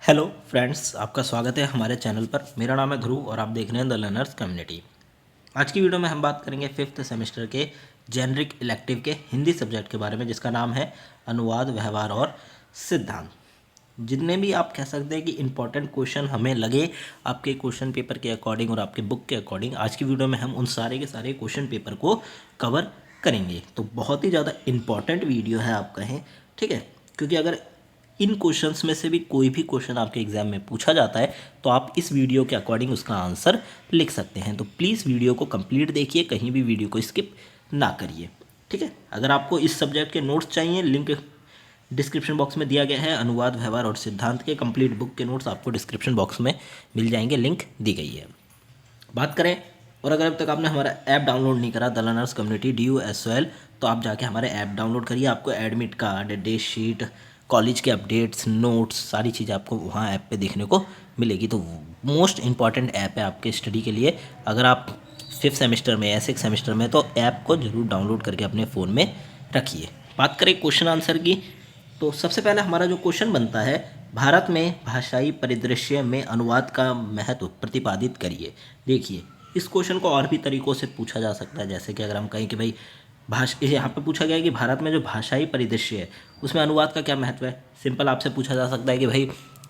Hello friends, आपका स्वागत है हमारे चैनल पर। मेरा नाम है ध्रुव और आप देख रहे हैं द लर्नर्स कम्युनिटी। आज की वीडियो में हम बात करेंगे फिफ्थ सेमेस्टर के जेनरिक इलेक्टिव के हिंदी सब्जेक्ट के बारे में, जिसका नाम है अनुवाद, व्यवहार और सिद्धांत। जितने भी आप कह सकते हैं कि इंपॉर्टेंट क्वेश्चन हमें लगे आपके क्वेश्चन पेपर के अकॉर्डिंग और आपके बुक के अकॉर्डिंग, आज की वीडियो में हम उन सारे के सारे क्वेश्चन पेपर को कवर करेंगे। तो बहुत ही ज़्यादा इंपॉर्टेंट वीडियो है आप कहें, ठीक है, क्योंकि अगर इन क्वेश्चंस में से भी कोई भी क्वेश्चन आपके एग्जाम में पूछा जाता है तो आप इस वीडियो के अकॉर्डिंग उसका आंसर लिख सकते हैं। तो प्लीज़ वीडियो को कंप्लीट देखिए, कहीं भी वीडियो को स्किप ना करिए, ठीक है। अगर आपको इस सब्जेक्ट के नोट्स चाहिए, लिंक डिस्क्रिप्शन बॉक्स में दिया गया है। अनुवाद, व्यवहार और सिद्धांत के कंप्लीट बुक के नोट्स आपको डिस्क्रिप्शन बॉक्स में मिल जाएंगे, लिंक दी गई है। बात करें, और अगर अब तक आपने हमारा ऐप डाउनलोड नहीं करा द लर्नर्स कम्युनिटी DUSOL, तो आप जाके हमारे ऐप डाउनलोड करिए। आपको admit card, day sheet, college के अपडेट्स, नोट्स, सारी चीज़ें आपको वहाँ ऐप पे देखने को मिलेगी। तो मोस्ट इंपॉर्टेंट ऐप है आपके स्टडी के लिए। अगर आप फिफ्थ सेमेस्टर में या सिक्स सेमेस्टर में, तो ऐप को ज़रूर डाउनलोड करके अपने फ़ोन में रखिए। बात करें क्वेश्चन आंसर की, तो सबसे पहले हमारा जो क्वेश्चन बनता है, भारत में भाषाई परिदृश्य में अनुवाद का महत्व प्रतिपादित करिए। देखिए, इस क्वेश्चन को और भी तरीक़ों से पूछा जा सकता है। जैसे कि अगर हम कहें कि भाई यहाँ पे पूछा गया है कि भारत में जो भाषाई परिदृश्य है उसमें अनुवाद का क्या महत्व है। सिंपल आपसे पूछा जा सकता है कि भाई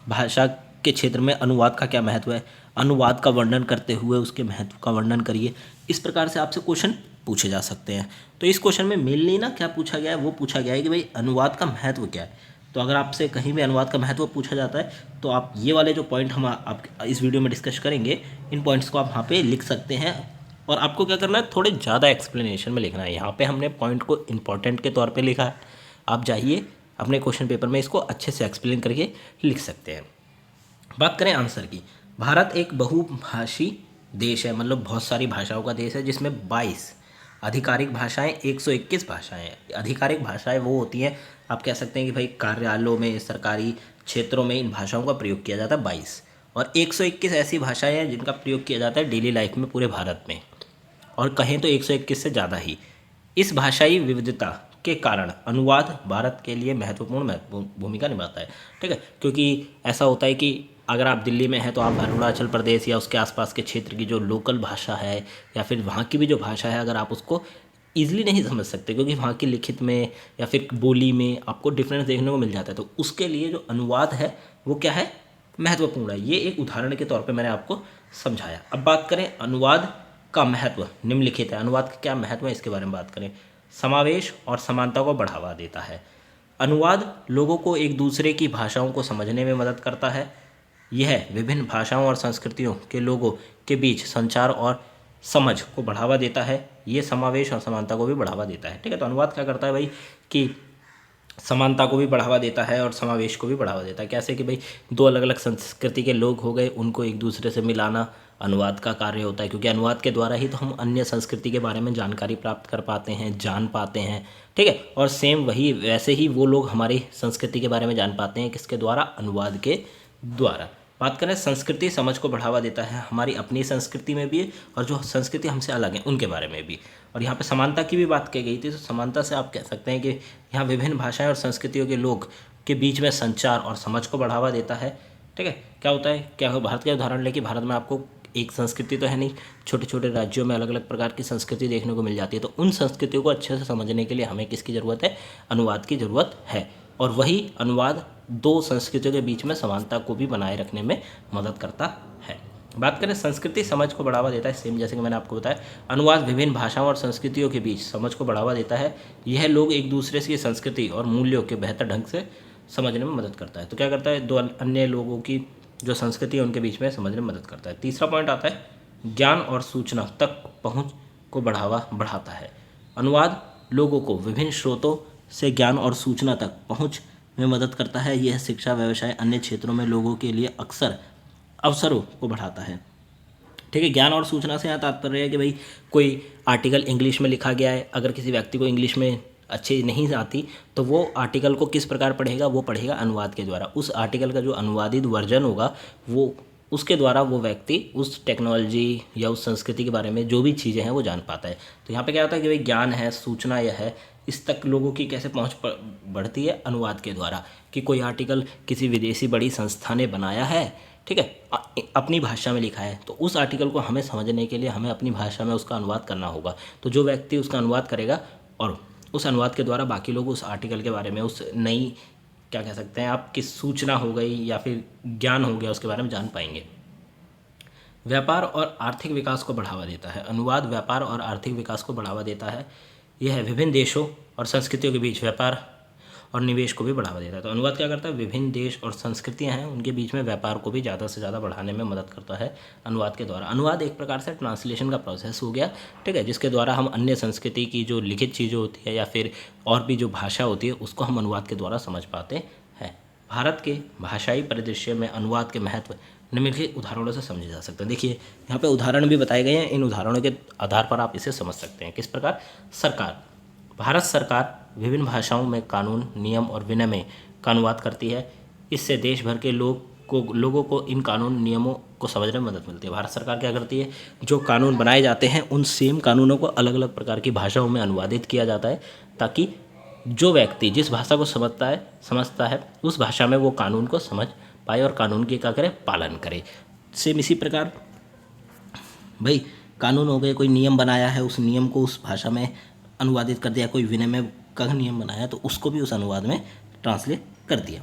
भाषा के क्षेत्र में अनुवाद का क्या महत्व है, अनुवाद का वर्णन करते हुए उसके महत्व का वर्णन करिए। इस प्रकार से आपसे क्वेश्चन पूछे जा सकते हैं। तो इस क्वेश्चन में मेनली ना क्या पूछा गया है, वो पूछा गया है कि भाई अनुवाद का महत्व क्या है। तो अगर आपसे कहीं भी अनुवाद का महत्व पूछा जाता है तो आप ये वाले जो पॉइंट हम आप इस वीडियो में डिस्कस करेंगे, इन पॉइंट्स को आप वहाँ पे लिख सकते हैं। और आपको क्या करना है, थोड़े ज़्यादा एक्सप्लेनेशन में लिखना है। यहाँ पे हमने पॉइंट को इंपॉर्टेंट के तौर पे लिखा है, आप जाइए अपने क्वेश्चन पेपर में इसको अच्छे से एक्सप्लेन करके लिख सकते हैं। बात करें आंसर की, भारत एक बहुभाषी देश है, मतलब बहुत सारी भाषाओं का देश है, जिसमें 22 आधिकारिक भाषाएं, 121 भाषाएं। आधिकारिक भाषाएं वो होती हैं, आप कह सकते हैं कि भाई कार्यालयों में, सरकारी क्षेत्रों में इन भाषाओं का प्रयोग किया जाता है 22, और 121 ऐसी भाषाएं हैं जिनका प्रयोग किया जाता है डेली लाइफ में पूरे भारत में, और कहें तो 121 से ज़्यादा ही। इस भाषाई विविधता के कारण अनुवाद भारत के लिए महत्वपूर्ण भूमिका निभाता है, ठीक है। क्योंकि ऐसा होता है कि अगर आप दिल्ली में हैं तो आप अरुणाचल प्रदेश या उसके आसपास के क्षेत्र की जो लोकल भाषा है या फिर वहाँ की भी जो भाषा है, अगर आप उसको ईजिली नहीं समझ सकते क्योंकि वहाँ की लिखित में या फिर बोली में आपको डिफरेंस देखने को मिल जाता है, तो उसके लिए जो अनुवाद है वो क्या है, महत्वपूर्ण है। ये एक उदाहरण के तौर पे मैंने आपको समझाया। अब बात करें अनुवाद का महत्व, निम्नलिखित है। अनुवाद का क्या महत्व है, इसके बारे में बात करें। समावेश और समानता को बढ़ावा देता है। अनुवाद लोगों को एक दूसरे की भाषाओं को समझने में मदद करता है। यह विभिन्न भाषाओं और संस्कृतियों के लोगों के बीच संचार और समझ को बढ़ावा देता है। ये समावेश और समानता को भी बढ़ावा देता है, ठीक है। तो अनुवाद क्या करता है भाई कि समानता को भी बढ़ावा देता है और समावेश को भी बढ़ावा देता है। कैसे कि भाई दो अलग अलग संस्कृति के लोग हो गए, उनको एक दूसरे से मिलाना अनुवाद का कार्य होता है, क्योंकि अनुवाद के द्वारा ही तो हम अन्य संस्कृति के बारे में जानकारी प्राप्त कर पाते हैं, जान पाते हैं, ठीक है। और सेम वही वैसे ही वो लोग हमारी संस्कृति के बारे में जान पाते हैं, किसके द्वारा, अनुवाद के द्वारा। बात करें संस्कृति समझ को बढ़ावा देता है, हमारी अपनी संस्कृति में भी और जो संस्कृति हमसे अलग है उनके बारे में भी। और यहाँ पे समानता की भी बात की गई थी, तो समानता से आप कह सकते हैं कि यहाँ विभिन्न भाषाएं और संस्कृतियों के लोग के बीच में संचार और समझ को बढ़ावा देता है, ठीक है। क्या होता है, क्या हो, भारत का उदाहरण लेके, भारत में आपको एक संस्कृति तो है नहीं, छोटे छोटे राज्यों में अलग अलग प्रकार की संस्कृति देखने को मिल जाती है। तो उन संस्कृतियों को अच्छे से समझने के लिए हमें किसकी ज़रूरत है, अनुवाद की ज़रूरत है। और वही अनुवाद दो संस्कृतियों के बीच में समानता को भी बनाए रखने में मदद करता है। बात करें संस्कृति समझ को बढ़ावा देता है, सेम जैसे कि मैंने आपको बताया, अनुवाद विभिन्न भाषाओं और संस्कृतियों के बीच समझ को बढ़ावा देता है। यह लोग एक दूसरे की संस्कृति और मूल्यों के बेहतर ढंग से समझने में मदद करता है। तो क्या करता है, दो अन्य लोगों की जो संस्कृति है उनके बीच में समझने में मदद करता है। तीसरा पॉइंट आता है ज्ञान और सूचना तक पहुँच को बढ़ाता है। अनुवाद लोगों को विभिन्न स्रोतों से ज्ञान और सूचना तक पहुँच में मदद करता है। यह शिक्षा, व्यवसाय, अन्य क्षेत्रों में लोगों के लिए अक्सर अवसरों को बढ़ाता है, ठीक है। ज्ञान और सूचना से यहाँ तात्पर्य है कि भाई कोई आर्टिकल इंग्लिश में लिखा गया है, अगर किसी व्यक्ति को इंग्लिश में अच्छी नहीं आती तो वो आर्टिकल को किस प्रकार पढ़ेगा, वो पढ़ेगा अनुवाद के द्वारा। उस आर्टिकल का जो अनुवादित वर्जन होगा वो उसके द्वारा वो व्यक्ति उस टेक्नोलॉजी या उस संस्कृति के बारे में जो भी चीज़ें हैं वो जान पाता है। तो यहाँ पे क्या होता है कि भाई ज्ञान है, सूचना यह है, इस तक लोगों की कैसे पहुंच बढ़ती है? अनुवाद के द्वारा, कि कोई आर्टिकल किसी विदेशी बड़ी संस्था ने बनाया है, ठीक है, अपनी भाषा में लिखा है, तो उस आर्टिकल को हमें समझने के लिए हमें अपनी भाषा में उसका अनुवाद करना होगा। तो जो व्यक्ति उसका अनुवाद करेगा और उस अनुवाद के द्वारा बाकी लोग उस आर्टिकल के बारे में, उस नई, क्या कह सकते हैं आप, कि सूचना हो गई या फिर ज्ञान हो गया, उसके बारे में जान पाएंगे। व्यापार और आर्थिक विकास को बढ़ावा देता है। अनुवाद व्यापार और आर्थिक विकास को बढ़ावा देता है। यह विभिन्न देशों और संस्कृतियों के बीच व्यापार और निवेश को भी बढ़ावा देता है। तो अनुवाद क्या करता है? विभिन्न देश और संस्कृतियां हैं उनके बीच में व्यापार को भी ज़्यादा से ज़्यादा बढ़ाने में मदद करता है अनुवाद के द्वारा। अनुवाद एक प्रकार से ट्रांसलेशन का प्रोसेस हो गया, ठीक है, जिसके द्वारा हम अन्य संस्कृति की जो लिखित चीज़ें होती है या फिर और भी जो भाषा होती है उसको हम अनुवाद के द्वारा समझ पाते हैं। भारत के भाषाई परिदृश्य में अनुवाद के महत्व निम्नलिखित उदाहरणों से समझे जा सकते हैं। देखिए यहाँ पे उदाहरण भी बताए गए हैं, इन उदाहरणों के आधार पर आप इसे समझ सकते हैं। किस प्रकार? सरकार, भारत सरकार विभिन्न भाषाओं में कानून, नियम और विनियम का अनुवाद करती है। इससे देश भर के लोगों को इन कानून नियमों को समझने में मदद मिलती है। भारत सरकार क्या करती है? जो कानून बनाए जाते हैं उन सेम कानूनों को अलग अलग प्रकार की भाषाओं में अनुवादित किया जाता है, ताकि जो व्यक्ति जिस भाषा को समझता है उस भाषा में वो कानून को समझ पाए और कानून की क्या करे? पालन करे। सेम इसी प्रकार भाई कानून हो गए, कोई नियम बनाया है, उस नियम को उस भाषा में अनुवादित कर दिया, कोई विनिमय का नियम बनाया तो उसको भी उस अनुवाद में ट्रांसलेट कर दिया।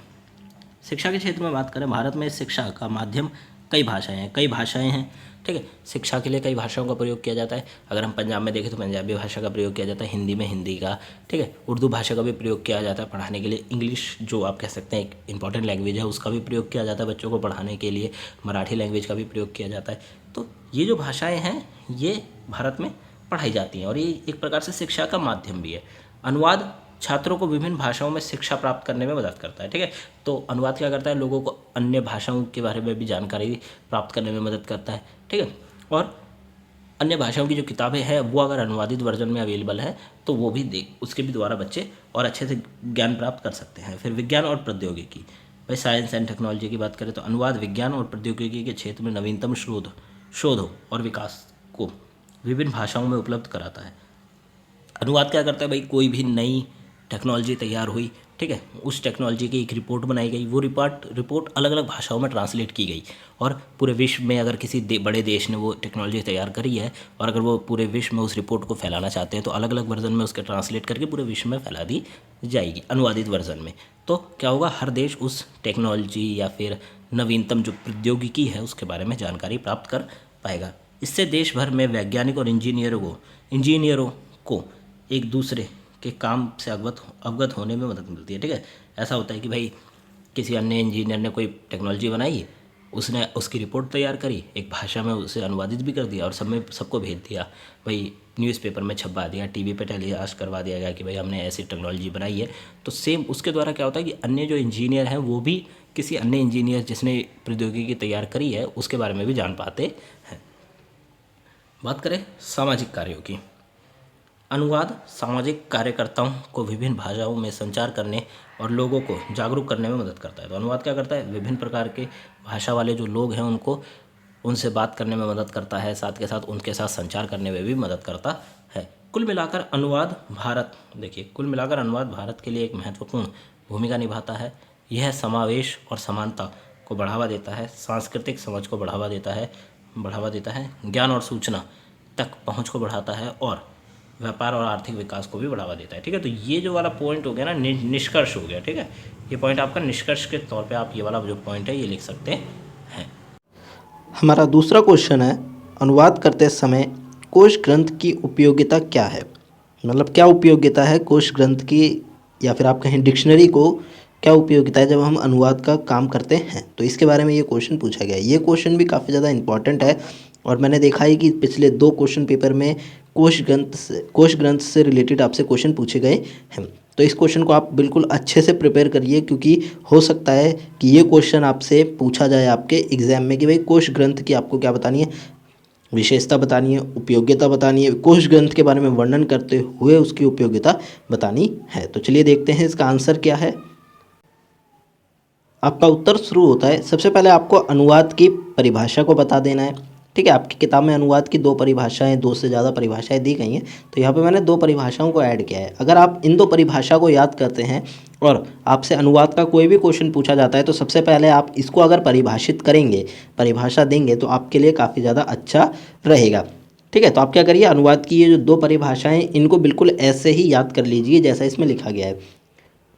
शिक्षा के क्षेत्र में बात करें, भारत में शिक्षा का माध्यम कई भाषाएं हैं, ठीक है। शिक्षा के लिए कई भाषाओं का प्रयोग किया जाता है। अगर हम पंजाब में देखें तो पंजाबी भाषा का प्रयोग किया जाता है, हिंदी में हिंदी का, ठीक है। उर्दू भाषा का भी प्रयोग किया जाता है पढ़ाने के लिए। इंग्लिश जो आप कह सकते हैं एक इंपॉर्टेंट लैंग्वेज है, उसका भी प्रयोग किया जाता है बच्चों को पढ़ाने के लिए। मराठी लैंग्वेज का भी प्रयोग किया जाता है। तो ये जो भाषाएँ हैं ये भारत में पढ़ाई जाती हैं और ये एक प्रकार से शिक्षा का माध्यम भी है। अनुवाद छात्रों को विभिन्न भाषाओं में शिक्षा प्राप्त करने में मदद करता है, ठीक है। तो अनुवाद क्या करता है? लोगों को अन्य भाषाओं के बारे में भी जानकारी प्राप्त करने में मदद करता है, ठीक है। और अन्य भाषाओं की जो किताबें हैं वो अगर अनुवादित वर्जन में अवेलेबल है तो वो भी उसके भी द्वारा बच्चे और अच्छे से ज्ञान प्राप्त कर सकते हैं। फिर विज्ञान और प्रौद्योगिकी, भाई साइंस एंड टेक्नोलॉजी की बात करें तो अनुवाद विज्ञान और प्रौद्योगिकी के क्षेत्र में नवीनतम शोध और विकास को विभिन्न भाषाओं में उपलब्ध कराता है। अनुवाद क्या करता है? भाई कोई भी नई टेक्नोलॉजी तैयार हुई, ठीक है, उस टेक्नोलॉजी की एक रिपोर्ट बनाई गई, वो रिपोर्ट अलग अलग भाषाओं में ट्रांसलेट की गई और पूरे विश्व में अगर किसी बड़े देश ने वो टेक्नोलॉजी तैयार करी है और अगर वो पूरे विश्व में उस रिपोर्ट को फैलाना चाहते हैं तो अलग अलग वर्जन में उसके ट्रांसलेट करके पूरे विश्व में फैला दी जाएगी अनुवादित वर्जन में। तो क्या होगा? हर देश उस टेक्नोलॉजी या फिर नवीनतम जो प्रौद्योगिकी है उसके बारे में जानकारी प्राप्त कर पाएगा। इससे देश भर में वैज्ञानिक और इंजीनियरों को एक दूसरे के काम से अवगत होने में मदद मिलती है, ठीक है। ऐसा होता है कि भाई किसी अन्य इंजीनियर ने कोई टेक्नोलॉजी बनाई, उसने उसकी रिपोर्ट तैयार करी, एक भाषा में उसे अनुवादित भी कर दिया और सबको भेज दिया, भाई न्यूज़पेपर में छपवा दिया, टीवी पे टेलीकास्ट करवा दिया गया कि भाई हमने ऐसी टेक्नोलॉजी बनाई है। तो सेम उसके द्वारा क्या होता है कि अन्य जो इंजीनियर हैं वो भी किसी अन्य इंजीनियर जिसने प्रौद्योगिकी तैयार करी है उसके बारे में भी जान पाते हैं। बात करें सामाजिक कार्यों की, अनुवाद सामाजिक कार्यकर्ताओं को विभिन्न भाषाओं में संचार करने और लोगों को जागरूक करने में मदद करता है। तो अनुवाद क्या करता है? विभिन्न प्रकार के भाषा वाले जो लोग हैं उनसे बात करने में मदद करता है, साथ के साथ उनके साथ संचार करने में भी मदद करता है। कुल मिलाकर अनुवाद भारत के लिए एक महत्वपूर्ण भूमिका निभाता है। यह समावेश और समानता को बढ़ावा देता है, सांस्कृतिक समझ को बढ़ावा देता है, ज्ञान और सूचना तक पहुँच को बढ़ाता है और व्यापार और आर्थिक विकास को भी बढ़ावा देता है, ठीक है। तो ये जो वाला पॉइंट हो गया ना, निष्कर्ष हो गया, ठीक है। ये पॉइंट आपका निष्कर्ष के तौर पे आप ये वाला जो पॉइंट है ये लिख सकते हैं। हमारा दूसरा क्वेश्चन है, अनुवाद करते समय कोश ग्रंथ की उपयोगिता क्या है? मतलब क्या उपयोगिता है कोश ग्रंथ की, या फिर आप कहें डिक्शनरी को क्या उपयोगिता है जब हम अनुवाद का काम करते हैं? तो इसके बारे में ये क्वेश्चन पूछा गया है। ये क्वेश्चन भी काफ़ी ज़्यादा इंपॉर्टेंट है और मैंने देखा है कि पिछले 2 क्वेश्चन पेपर में कोश ग्रंथ से रिलेटेड आपसे क्वेश्चन पूछे गए हैं। तो इस क्वेश्चन को आप बिल्कुल अच्छे से प्रिपेयर करिए, क्योंकि हो सकता है कि ये क्वेश्चन आपसे पूछा जाए आपके एग्जाम में कि भाई कोश ग्रंथ की आपको क्या बतानी है, विशेषता बतानी है, उपयोगिता बतानी है, कोश ग्रंथ के बारे में वर्णन करते हुए उसकी उपयोगिता बतानी है। तो चलिए देखते हैं इसका आंसर क्या है। आपका उत्तर शुरू होता है, सबसे पहले आपको अनुवाद की परिभाषा को बता देना है, ठीक है, आपकी किताब में अनुवाद की 2 परिभाषाएं, 2 से ज़्यादा परिभाषाएं दी गई हैं, तो यहाँ पे मैंने 2 परिभाषाओं को ऐड किया है। अगर आप इन 2 परिभाषा को याद करते हैं और आपसे अनुवाद का कोई भी क्वेश्चन पूछा जाता है तो सबसे पहले आप इसको अगर परिभाषित करेंगे, परिभाषा देंगे, तो आपके लिए काफ़ी ज़्यादा अच्छा रहेगा। ठीक है, तो आप क्या करिए, अनुवाद की ये जो 2 परिभाषाएं, इनको बिल्कुल ऐसे ही याद कर लीजिए जैसा इसमें लिखा गया है।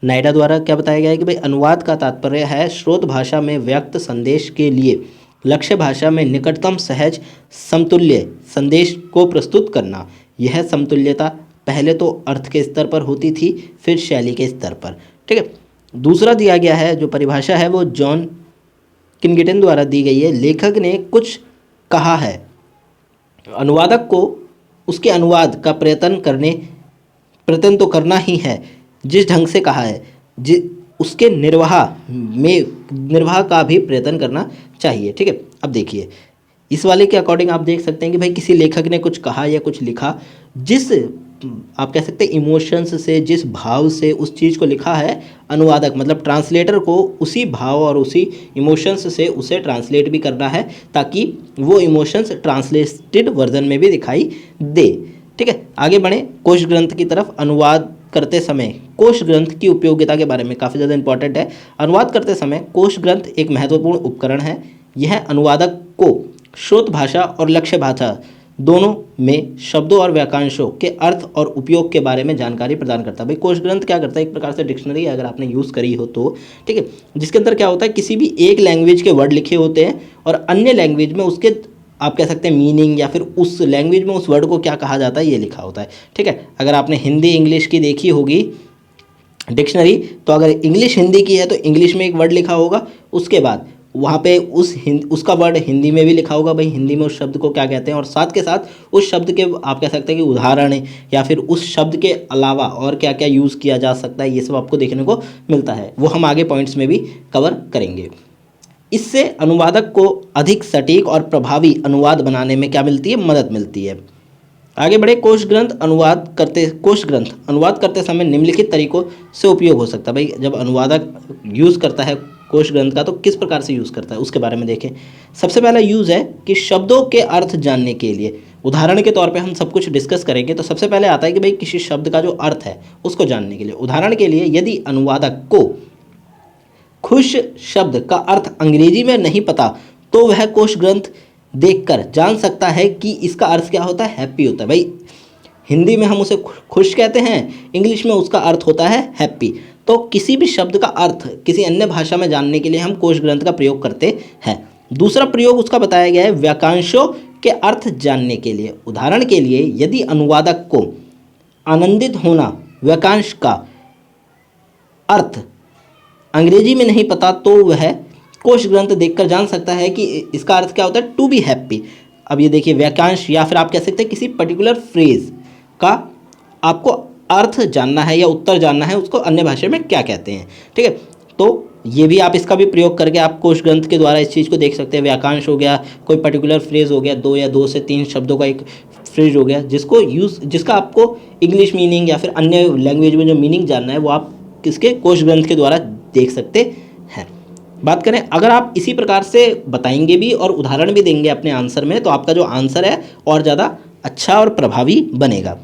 नायडा द्वारा क्या बताया गया है कि भाई अनुवाद का तात्पर्य है स्रोत भाषा में व्यक्त संदेश के लिए लक्ष्य भाषा में निकटतम सहज समतुल्य संदेश को प्रस्तुत करना। यह समतुल्यता पहले तो अर्थ के स्तर पर होती थी, फिर शैली के स्तर पर। ठीक है, दूसरा दिया गया है जो परिभाषा है वो जॉन किनगिटन द्वारा दी गई है। लेखक ने कुछ कहा है, अनुवादक को उसके अनुवाद का प्रयत्न तो करना ही है, जिस ढंग से कहा है उसके निर्वाह का भी प्रयत्न करना चाहिए। ठीक है, अब देखिए इस वाले के अकॉर्डिंग आप देख सकते हैं कि भाई किसी लेखक ने कुछ कहा या कुछ लिखा, जिस आप कह सकते हैं इमोशंस से, जिस भाव से उस चीज़ को लिखा है, अनुवादक मतलब ट्रांसलेटर को उसी भाव और उसी इमोशंस से उसे ट्रांसलेट भी करना है ताकि वो इमोशंस ट्रांसलेटेड वर्जन में भी दिखाई दे। ठीक है, आगे बढ़े कोश ग्रंथ की तरफ। अनुवाद करते समय कोश ग्रंथ की उपयोगिता के बारे में काफ़ी ज़्यादा इंपॉर्टेंट है। अनुवाद करते समय कोश ग्रंथ एक महत्वपूर्ण उपकरण है। यह अनुवादक को स्रोत भाषा और लक्ष्य भाषा दोनों में शब्दों और वाक्यांशों के अर्थ और उपयोग के बारे में जानकारी प्रदान करता है। भाई कोश ग्रंथ क्या करता है, एक प्रकार से डिक्शनरी है अगर आपने यूज़ करी हो तो। ठीक है, जिसके अंदर क्या होता है, किसी भी एक लैंग्वेज के वर्ड लिखे होते हैं और अन्य लैंग्वेज में उसके आप कह सकते हैं मीनिंग या फिर उस लैंग्वेज में उस वर्ड को क्या कहा जाता है ये लिखा होता है। ठीक है, अगर आपने हिंदी इंग्लिश की देखी होगी डिक्शनरी, तो अगर इंग्लिश हिंदी की है तो इंग्लिश में एक वर्ड लिखा होगा, उसके बाद वहाँ पे उसका वर्ड हिंदी में भी लिखा होगा, भाई हिंदी में उस शब्द को क्या कहते हैं, और साथ के साथ उस शब्द के आप कह सकते हैं कि उदाहरण या फिर उस शब्द के अलावा और क्या क्या यूज़ किया जा सकता है, ये सब आपको देखने को मिलता है। वो हम आगे पॉइंट्स में भी कवर करेंगे। इससे अनुवादक को अधिक सटीक और प्रभावी अनुवाद बनाने में क्या मिलती है, मदद मिलती है। आगे बढ़े, कोश ग्रंथ अनुवाद करते समय निम्नलिखित तरीकों से उपयोग हो सकता है। भाई जब अनुवादक यूज़ करता है कोश ग्रंथ का तो किस प्रकार से यूज़ करता है उसके बारे में देखें। सबसे पहला यूज़ है कि शब्दों के अर्थ जानने के लिए। उदाहरण के तौर पे हम सब कुछ डिस्कस करेंगे तो सबसे पहले आता है कि भाई किसी शब्द का जो अर्थ है उसको जानने के लिए। उदाहरण के लिए यदि अनुवादक को खुश शब्द का अर्थ अंग्रेजी में नहीं पता तो वह कोश ग्रंथ देखकर जान सकता है कि इसका अर्थ क्या होता है, हैप्पी होता है। भाई हिंदी में हम उसे खुश कहते हैं, इंग्लिश में उसका अर्थ होता है हैप्पी। तो किसी भी शब्द का अर्थ किसी अन्य भाषा में जानने के लिए हम कोश ग्रंथ का प्रयोग करते हैं। दूसरा प्रयोग उसका बताया गया है वाक्यांशों के अर्थ जानने के लिए। उदाहरण के लिए यदि अनुवादक को आनंदित होना वाक्यांश का अर्थ अंग्रेजी में नहीं पता तो वह कोश ग्रंथ देखकर जान सकता है कि इसका अर्थ क्या होता है, टू बी हैप्पी। अब ये देखिए वाक्यांश या फिर आप कह सकते हैं किसी पर्टिकुलर फ्रेज का आपको अर्थ जानना है या उत्तर जानना है, उसको अन्य भाषा में क्या कहते हैं। ठीक है, तो ये भी आप इसका भी प्रयोग करके आप कोश ग्रंथ के द्वारा इस चीज़ को देख सकते हैं। वाक्यांश हो गया, कोई पर्टिकुलर फ्रेज हो गया, 2 या 2 से 3 शब्दों का एक फ्रेज हो गया जिसका आपको इंग्लिश मीनिंग या फिर अन्य लैंग्वेज में जो मीनिंग जानना है वो आप किसके कोश ग्रंथ के द्वारा देख सकते हैं। बात करें अगर आप इसी प्रकार से बताएंगे भी और उदाहरण भी देंगे अपने आंसर में तो आपका जो आंसर है और ज़्यादा अच्छा और प्रभावी बनेगा।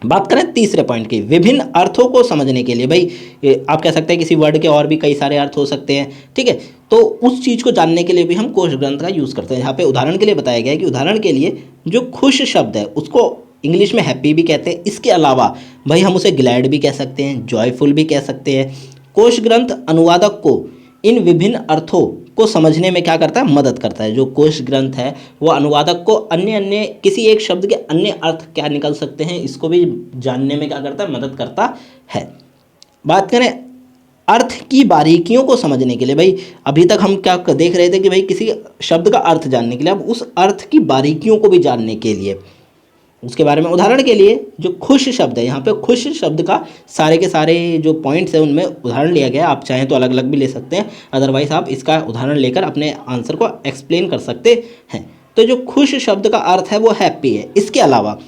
बात करें तीसरे पॉइंट की, विभिन्न अर्थों को समझने के लिए। भाई आप कह सकते हैं किसी वर्ड के और भी कई सारे अर्थ हो सकते हैं। ठीक है, तो उस चीज़ को जानने के लिए भी हम कोश ग्रंथ का यूज़ करते हैं। यहाँ पे उदाहरण के लिए बताया गया है कि उदाहरण के लिए जो खुश शब्द है उसको इंग्लिश में हैप्पी भी कहते हैं। इसके अलावा भाई हम उसे ग्लैड भी कह सकते हैं, जॉयफुल भी कह सकते हैं। कोश ग्रंथ अनुवादक को इन विभिन्न अर्थों को समझने में क्या करता है, मदद करता है। जो कोश ग्रंथ है वो अनुवादक को अन्य किसी एक शब्द के अन्य अर्थ क्या निकल सकते हैं इसको भी जानने में क्या करता है, मदद करता है। बात करें अर्थ की बारीकियों को समझने के लिए। भाई अभी तक हम क्या देख रहे थे कि भाई किसी शब्द का अर्थ जानने के लिए, अब उस अर्थ की बारीकियों को भी जानने के लिए उसके बारे में। उदाहरण के लिए जो खुश शब्द है, यहाँ पे खुश शब्द का सारे के सारे जो पॉइंट्स हैं उनमें उदाहरण लिया गया है। आप चाहें तो अलग अलग भी ले सकते हैं, अदरवाइज आप इसका उदाहरण लेकर अपने आंसर को एक्सप्लेन कर सकते हैं। तो जो खुश शब्द का अर्थ है वो हैप्पी है। इसके अलावा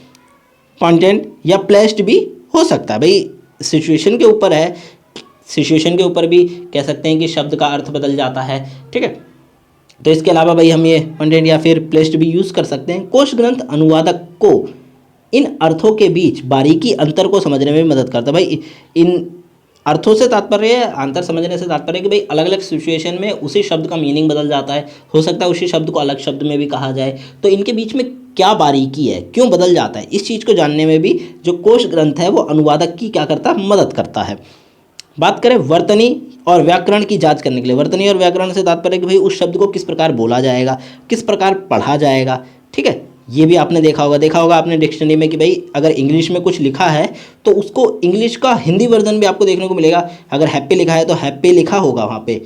कंटेंट या प्लेस्ड भी हो सकता है। भाई सिचुएशन के ऊपर है, सिचुएशन के ऊपर भी कह सकते हैं कि शब्द का अर्थ बदल जाता है। ठीक है, तो इसके अलावा भाई हम ये कंटेंट या फिर प्लेलिस्ट भी यूज़ कर सकते हैं। कोश ग्रंथ अनुवादक को इन अर्थों के बीच बारीकी अंतर को समझने में भी मदद करता है। भाई इन अर्थों से तात्पर्य है, अंतर समझने से तात्पर्य है कि भाई अलग अलग सिचुएशन में उसी शब्द का मीनिंग बदल जाता है, हो सकता है उसी शब्द को अलग शब्द में भी कहा जाए, तो इनके बीच में क्या बारीकी है, क्यों बदल जाता है, इस चीज़ को जानने में भी जो कोश ग्रंथ है वो अनुवादक की क्या करता है, मदद करता है। बात करें वर्तनी और व्याकरण की जांच करने के लिए, वर्तनी और व्याकरण से तात्पर्य कि भाई उस शब्द को किस प्रकार बोला जाएगा, किस प्रकार पढ़ा जाएगा, ठीक है। ये भी आपने देखा होगा आपने डिक्शनरी में कि भाई अगर इंग्लिश में कुछ लिखा है तो उसको इंग्लिश का हिंदी वर्जन भी आपको देखने को मिलेगा। अगर हैप्पी लिखा है तो हैप्पी लिखा होगा वहाँ पे,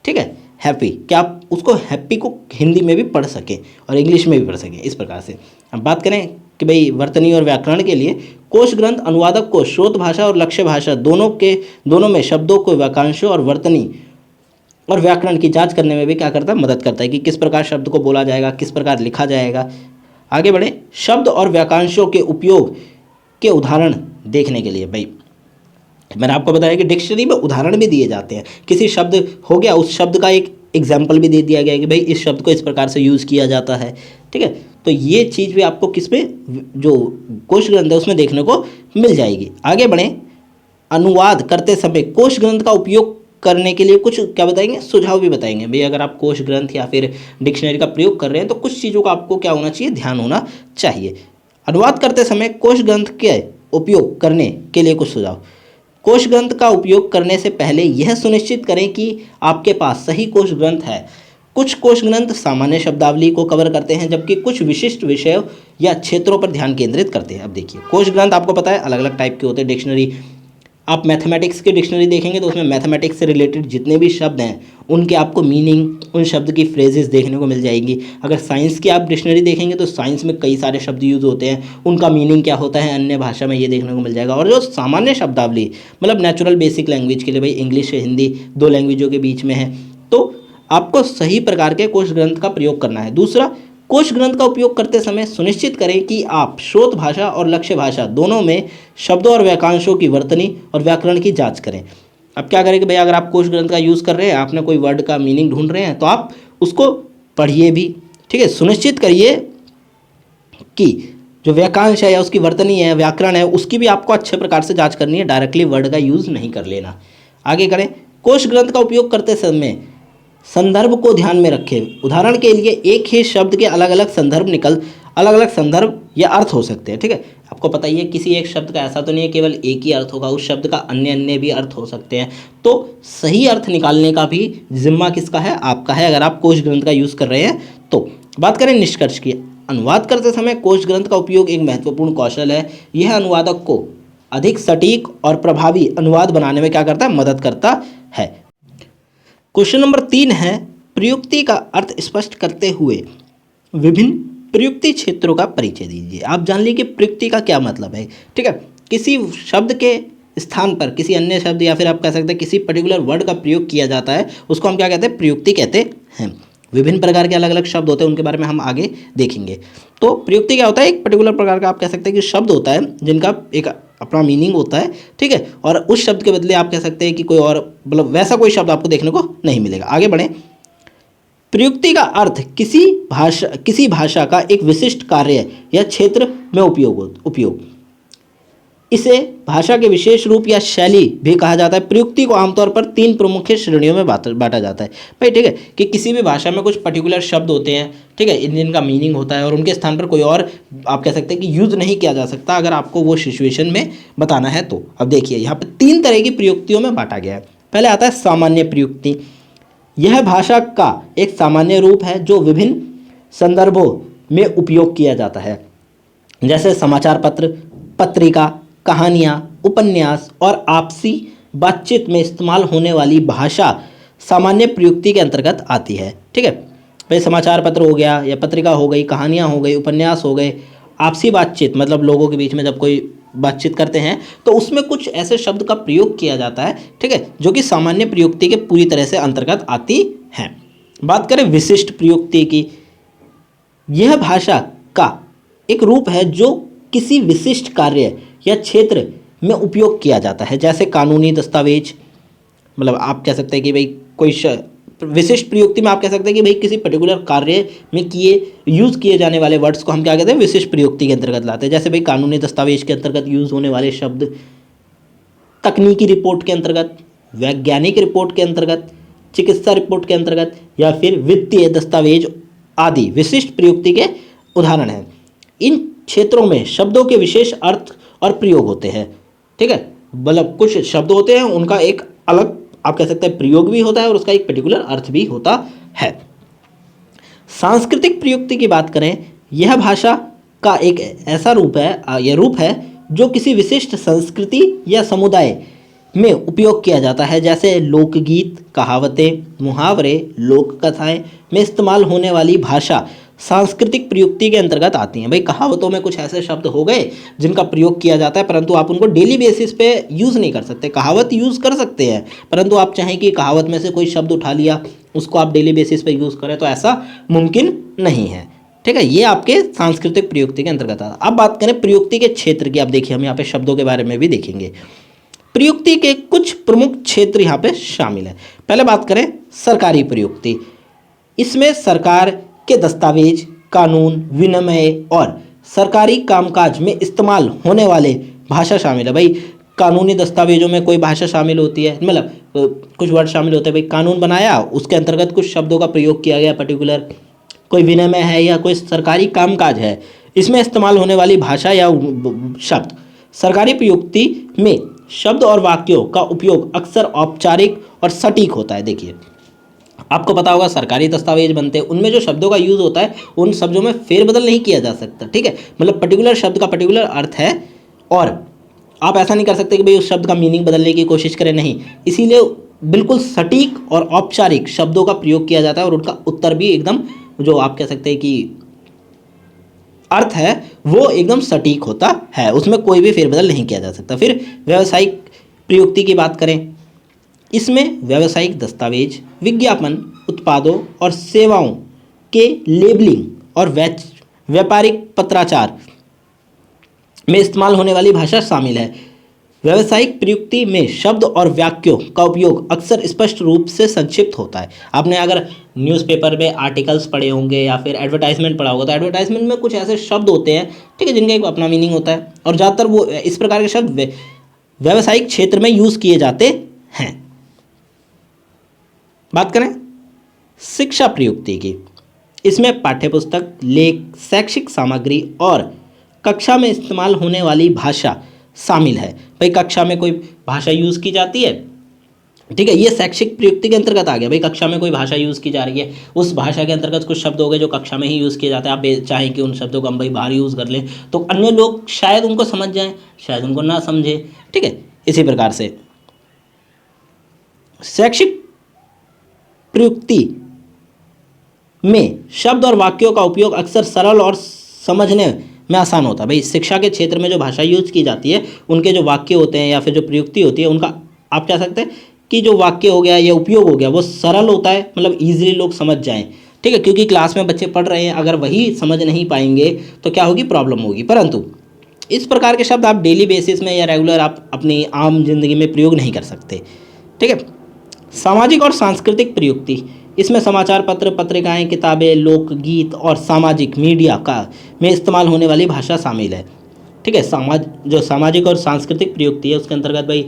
ठीक है, हैप्पी, क्या आप उसको हैप्पी को हिंदी में भी पढ़ सकें और इंग्लिश में भी पढ़ सकें, इस प्रकार से। अब बात करें कि भाई वर्तनी और व्याकरण के लिए, कोश ग्रंथ अनुवादक को स्रोत भाषा और लक्ष्य भाषा दोनों में शब्दों को वाक्यांशों और वर्तनी और व्याकरण की जांच करने में भी क्या करता है, मदद करता है कि किस प्रकार शब्द को बोला जाएगा, किस प्रकार लिखा जाएगा। आगे बढ़े, शब्द और वाक्यांशों के उपयोग के उदाहरण देखने के लिए, भाई मैंने आपको बताया कि डिक्शनरी में उदाहरण भी दिए जाते हैं। किसी शब्द हो गया, उस शब्द का एक एग्जाम्पल भी दे दिया गया कि भाई इस शब्द को इस प्रकार से यूज़ किया जाता है, ठीक है। तो ये चीज़ भी आपको किसमें, जो कोश ग्रंथ है उसमें देखने को मिल जाएगी। आगे बढ़ें, अनुवाद करते समय कोश ग्रंथ का उपयोग करने के लिए कुछ क्या बताएंगे, सुझाव भी बताएंगे। भाई अगर आप कोश ग्रंथ या फिर डिक्शनरी का प्रयोग कर रहे हैं तो कुछ चीज़ों का आपको क्या होना चाहिए, ध्यान होना चाहिए। अनुवाद करते समय कोश ग्रंथ के उपयोग करने के लिए कुछ सुझाव। कोश ग्रंथ का उपयोग करने से पहले यह सुनिश्चित करें कि आपके पास सही कोश ग्रंथ है। कुछ कोश ग्रंथ सामान्य शब्दावली को कवर करते हैं जबकि कुछ विशिष्ट विषयों या क्षेत्रों पर ध्यान केंद्रित करते हैं। अब देखिए, कोश ग्रंथ आपको पता है अलग अलग टाइप के होते हैं। डिक्शनरी, आप मैथमेटिक्स की डिक्शनरी देखेंगे तो उसमें मैथमेटिक्स से रिलेटेड जितने भी शब्द हैं उनके आपको मीनिंग, उन शब्द की फ्रेजेस देखने को मिल जाएंगी। अगर साइंस की आप डिक्शनरी देखेंगे तो साइंस में कई सारे शब्द यूज़ होते हैं, उनका मीनिंग क्या होता है अन्य भाषा में ये देखने को मिल जाएगा। और जो सामान्य शब्दावली मतलब नेचुरल बेसिक लैंग्वेज के लिए, भाई इंग्लिश से हिंदी 2 लैंग्वेजों के बीच में है, तो आपको सही प्रकार के कोश ग्रंथ का प्रयोग करना है। दूसरा, कोश ग्रंथ का उपयोग करते समय सुनिश्चित करें कि आप स्रोत भाषा और लक्ष्य भाषा दोनों में शब्दों और वाक्यांशों की वर्तनी और व्याकरण की जांच करें। अब क्या करें कि भाई अगर आप कोश ग्रंथ का यूज़ कर रहे हैं, आपने कोई वर्ड का मीनिंग ढूंढ रहे हैं तो आप उसको पढ़िए भी, ठीक है। सुनिश्चित करिए कि जो वाक्यांश है या उसकी वर्तनी है, व्याकरण है, उसकी भी आपको अच्छे प्रकार से जाँच करनी है, डायरेक्टली वर्ड का यूज़ नहीं कर लेना। आगे करें, कोश ग्रंथ का उपयोग करते समय संदर्भ को ध्यान में रखें। उदाहरण के लिए एक ही शब्द के अलग अलग संदर्भ या अर्थ हो सकते हैं, ठीक है। आपको पता ही है किसी एक शब्द का ऐसा तो नहीं है केवल एक ही अर्थ होगा, उस शब्द का अन्य भी अर्थ हो सकते हैं। तो सही अर्थ निकालने का भी जिम्मा किसका है, आपका है, अगर आप कोश ग्रंथ का यूज़ कर रहे हैं तो। बात करें निष्कर्ष की, अनुवाद करते समय कोश ग्रंथ का उपयोग एक महत्वपूर्ण कौशल है। यह अनुवादक को अधिक सटीक और प्रभावी अनुवाद बनाने में क्या करता है, मदद करता है। क्वेश्चन नंबर 3 है, प्रयुक्ति का अर्थ स्पष्ट करते हुए विभिन्न प्रयुक्ति क्षेत्रों का परिचय दीजिए। आप जान लीजिए कि प्रयुक्ति का क्या मतलब है, ठीक है। किसी शब्द के स्थान पर किसी अन्य शब्द या फिर आप कह सकते हैं किसी पर्टिकुलर वर्ड का प्रयोग किया जाता है, उसको हम क्या कहते हैं, प्रयुक्ति कहते हैं। विभिन्न प्रकार के अलग अलग शब्द होते हैं, उनके बारे में हम आगे देखेंगे। तो प्रयुक्ति क्या होता है, एक पर्टिकुलर प्रकार का आप कह सकते हैं कि शब्द होता है जिनका एक अपना मीनिंग होता है, ठीक है, और उस शब्द के बदले आप कह सकते हैं कि कोई और मतलब वैसा कोई शब्द आपको देखने को नहीं मिलेगा। आगे बढ़ें, प्रयुक्ति का अर्थ किसी भाषा का एक विशिष्ट कार्य या क्षेत्र में उपयोग, इसे भाषा के विशेष रूप या शैली भी कहा जाता है। प्रयुक्ति को आमतौर पर 3 प्रमुख श्रेणियों में बांटा जाता है भाई, ठीक है, कि किसी भी भाषा में कुछ पर्टिकुलर शब्द होते हैं, ठीक है, जिनका मीनिंग होता है और उनके स्थान पर कोई और आप कह सकते हैं कि यूज़ नहीं किया जा सकता अगर आपको वो सिचुएशन में बताना है तो। अब देखिए यहाँ पर 3 तरह की प्रयुक्तियों में बांटा गया है। पहले आता है सामान्य प्रयुक्ति। यह भाषा का एक सामान्य रूप है जो विभिन्न संदर्भों में उपयोग किया जाता है, जैसे समाचार पत्र, पत्रिका, कहानियाँ, उपन्यास और आपसी बातचीत में इस्तेमाल होने वाली भाषा सामान्य प्रयुक्ति के अंतर्गत आती है, ठीक है। भाई समाचार पत्र हो गया या पत्रिका हो गई, कहानियाँ हो गई, उपन्यास हो गए, आपसी बातचीत मतलब लोगों के बीच में जब कोई बातचीत करते हैं तो उसमें कुछ ऐसे शब्द का प्रयोग किया जाता है, ठीक है, जो कि सामान्य प्रयुक्ति के पूरी तरह से अंतर्गत आती हैं। बात करें विशिष्ट प्रयुक्ति की, यह भाषा का एक रूप है जो किसी विशिष्ट कार्य या क्षेत्र में उपयोग किया जाता है, जैसे कानूनी दस्तावेज, मतलब आप कह सकते हैं कि भाई कोई विशिष्ट प्रयुक्ति में आप कह सकते हैं कि भाई किसी पर्टिकुलर कार्य में यूज़ किए जाने वाले वर्ड्स को हम क्या कहते हैं, विशिष्ट प्रयुक्ति के अंतर्गत लाते हैं। जैसे भाई कानूनी दस्तावेज के अंतर्गत यूज़ होने वाले शब्द, तकनीकी रिपोर्ट के अंतर्गत, वैज्ञानिक रिपोर्ट के अंतर्गत, चिकित्सा रिपोर्ट के अंतर्गत, या फिर वित्तीय दस्तावेज आदि विशिष्ट प्रयुक्ति के उदाहरण हैं। इन क्षेत्रों में शब्दों के विशेष अर्थ और प्रयोग होते हैं। ठीक है, मतलब कुछ शब्द होते हैं उनका एक अलग आप कह सकते हैं प्रयोग भी होता है और उसका एक पर्टिकुलर अर्थ भी होता है। सांस्कृतिक प्रयुक्ति की बात करें, यह भाषा का एक ऐसा रूप है, यह रूप है जो किसी विशिष्ट संस्कृति या समुदाय में उपयोग किया जाता है। जैसे लोकगीत, कहावतें, मुहावरे, लोक कथाएं में इस्तेमाल होने वाली भाषा सांस्कृतिक प्रयुक्ति के अंतर्गत आती हैं। भाई कहावतों में कुछ ऐसे शब्द हो गए जिनका प्रयोग किया जाता है, परंतु आप उनको डेली बेसिस पे यूज़ नहीं कर सकते। कहावत यूज़ कर सकते हैं, परंतु आप चाहें कि कहावत में से कोई शब्द उठा लिया उसको आप डेली बेसिस पे यूज़ करें, तो ऐसा मुमकिन नहीं है। ठीक है, ये आपके सांस्कृतिक प्रयुक्ति के अंतर्गत आता है। अब बात करें प्रयुक्ति के क्षेत्र की, आप देखिए हम यहाँ पे शब्दों के बारे में भी देखेंगे। प्रयुक्ति के कुछ प्रमुख क्षेत्र यहाँ पे शामिल है। पहले बात करें सरकारी प्रयुक्ति। इसमें सरकार के दस्तावेज, कानून, विनिमय और सरकारी कामकाज में इस्तेमाल होने वाले भाषा शामिल है। भाई कानूनी दस्तावेजों में कोई भाषा शामिल होती है, मतलब कुछ वर्ड शामिल होते हैं। भाई कानून बनाया, उसके अंतर्गत कुछ शब्दों का प्रयोग किया गया पर्टिकुलर, कोई विनिमय है या कोई सरकारी कामकाज है, इसमें इस्तेमाल होने वाली भाषा या शब्द। सरकारी प्रयुक्ति में शब्द और वाक्यों का उपयोग अक्सर औपचारिक और सटीक होता है। देखिए आपको पता होगा सरकारी दस्तावेज बनते हैं, उनमें जो शब्दों का यूज़ होता है उन शब्दों में फेरबदल नहीं किया जा सकता। ठीक है, मतलब पर्टिकुलर शब्द का पर्टिकुलर अर्थ है और आप ऐसा नहीं कर सकते कि भाई उस शब्द का मीनिंग बदलने की कोशिश करें, नहीं। इसीलिए बिल्कुल सटीक और औपचारिक शब्दों का प्रयोग किया जाता है और उनका उत्तर भी एकदम जो आप कह सकते हैं कि अर्थ है वो एकदम सटीक होता है, उसमें कोई भी फेरबदल नहीं किया जा सकता। फिर व्यावसायिक प्रयुक्ति की बात करें, इसमें व्यावसायिक दस्तावेज, विज्ञापन, उत्पादों और सेवाओं के लेबलिंग और व्यापारिक पत्राचार में इस्तेमाल होने वाली भाषा शामिल है। व्यावसायिक प्रयुक्ति में शब्द और वाक्यों का उपयोग अक्सर स्पष्ट रूप से संक्षिप्त होता है। आपने अगर न्यूज़पेपर में आर्टिकल्स पढ़े होंगे या फिर एडवर्टाइजमेंट पढ़ा होगा, तो एडवर्टाइजमेंट में कुछ ऐसे शब्द होते हैं, ठीक है, जिनका एक अपना मीनिंग होता है और ज़्यादातर वो इस प्रकार के शब्द व्यावसायिक क्षेत्र में यूज़ किए जाते हैं। बात करें शिक्षा प्रयुक्ति की, इसमें पाठ्यपुस्तक, लेख, शैक्षिक सामग्री और कक्षा में इस्तेमाल होने वाली भाषा शामिल है। भाई कक्षा में कोई भाषा यूज़ की जाती है, ठीक है, ये शैक्षिक प्रयुक्ति के अंतर्गत आ गया। भाई कक्षा में कोई भाषा यूज़ की जा रही है, उस भाषा के अंतर्गत कुछ शब्द हो गए जो कक्षा में ही यूज़ किए जाते हैं। आप चाहें कि उन शब्दों को हम भाई बाहर यूज़ कर लें तो अन्य लोग शायद उनको समझ जाएं, शायद उनको ना समझे। ठीक है, इसी प्रकार से शैक्षिक प्रयुक्ति में शब्द और वाक्यों का उपयोग अक्सर सरल और समझने में आसान होता है। भाई शिक्षा के क्षेत्र में जो भाषा यूज की जाती है, उनके जो वाक्य होते हैं या फिर जो प्रयुक्ति होती है, उनका आप कह सकते हैं कि जो वाक्य हो गया या उपयोग हो गया वो सरल होता है, मतलब ईजिली लोग समझ जाएं। ठीक है, क्योंकि क्लास में बच्चे पढ़ रहे हैं, अगर वही समझ नहीं पाएंगे तो क्या होगी, प्रॉब्लम होगी। परंतु इस प्रकार के शब्द आप डेली बेसिस में या रेगुलर आप अपनी आम जिंदगी में प्रयोग नहीं कर सकते। ठीक है, सामाजिक और सांस्कृतिक प्रयुक्ति, इसमें समाचार पत्र, पत्रिकाएं, किताबें, लोकगीत और सामाजिक मीडिया का में इस्तेमाल होने वाली भाषा शामिल है। ठीक है, जो सामाजिक और सांस्कृतिक प्रयुक्ति है उसके अंतर्गत भाई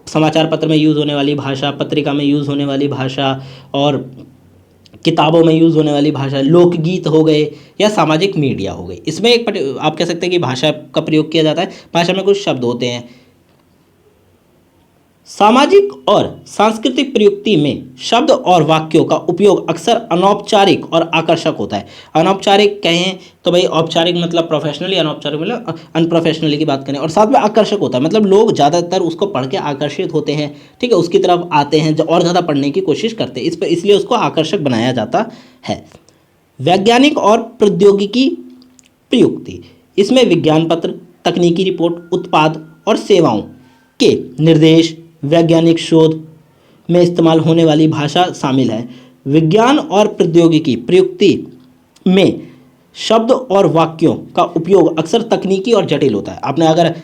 समाचार पत्र में यूज़ होने वाली भाषा, पत्रिका में यूज़ होने वाली भाषा और किताबों में यूज़ होने वाली भाषा, लोकगीत हो गए या सामाजिक मीडिया हो गई। इसमें एक आप कह सकते हैं कि भाषा का प्रयोग किया जाता है, भाषा में कुछ शब्द होते हैं। सामाजिक और सांस्कृतिक प्रयुक्ति में शब्द और वाक्यों का उपयोग अक्सर अनौपचारिक और आकर्षक होता है। अनौपचारिक कहें तो भाई औपचारिक मतलब प्रोफेशनली, अनौपचारिक मतलब अनप्रोफेशनली की बात करें, और साथ में आकर्षक होता है, मतलब लोग ज़्यादातर उसको पढ़ के आकर्षित होते हैं। ठीक है, उसकी तरफ आते हैं और ज़्यादा पढ़ने की कोशिश करते हैं, इसलिए उसको आकर्षक बनाया जाता है। वैज्ञानिक और प्रौद्योगिकी प्रयुक्ति, इसमें विज्ञान पत्र, तकनीकी रिपोर्ट, उत्पाद और सेवाओं के निर्देश, वैज्ञानिक शोध में इस्तेमाल होने वाली भाषा शामिल है। विज्ञान और प्रौद्योगिकी प्रयुक्ति में शब्द और वाक्यों का उपयोग अक्सर तकनीकी और जटिल होता है। आपने अगर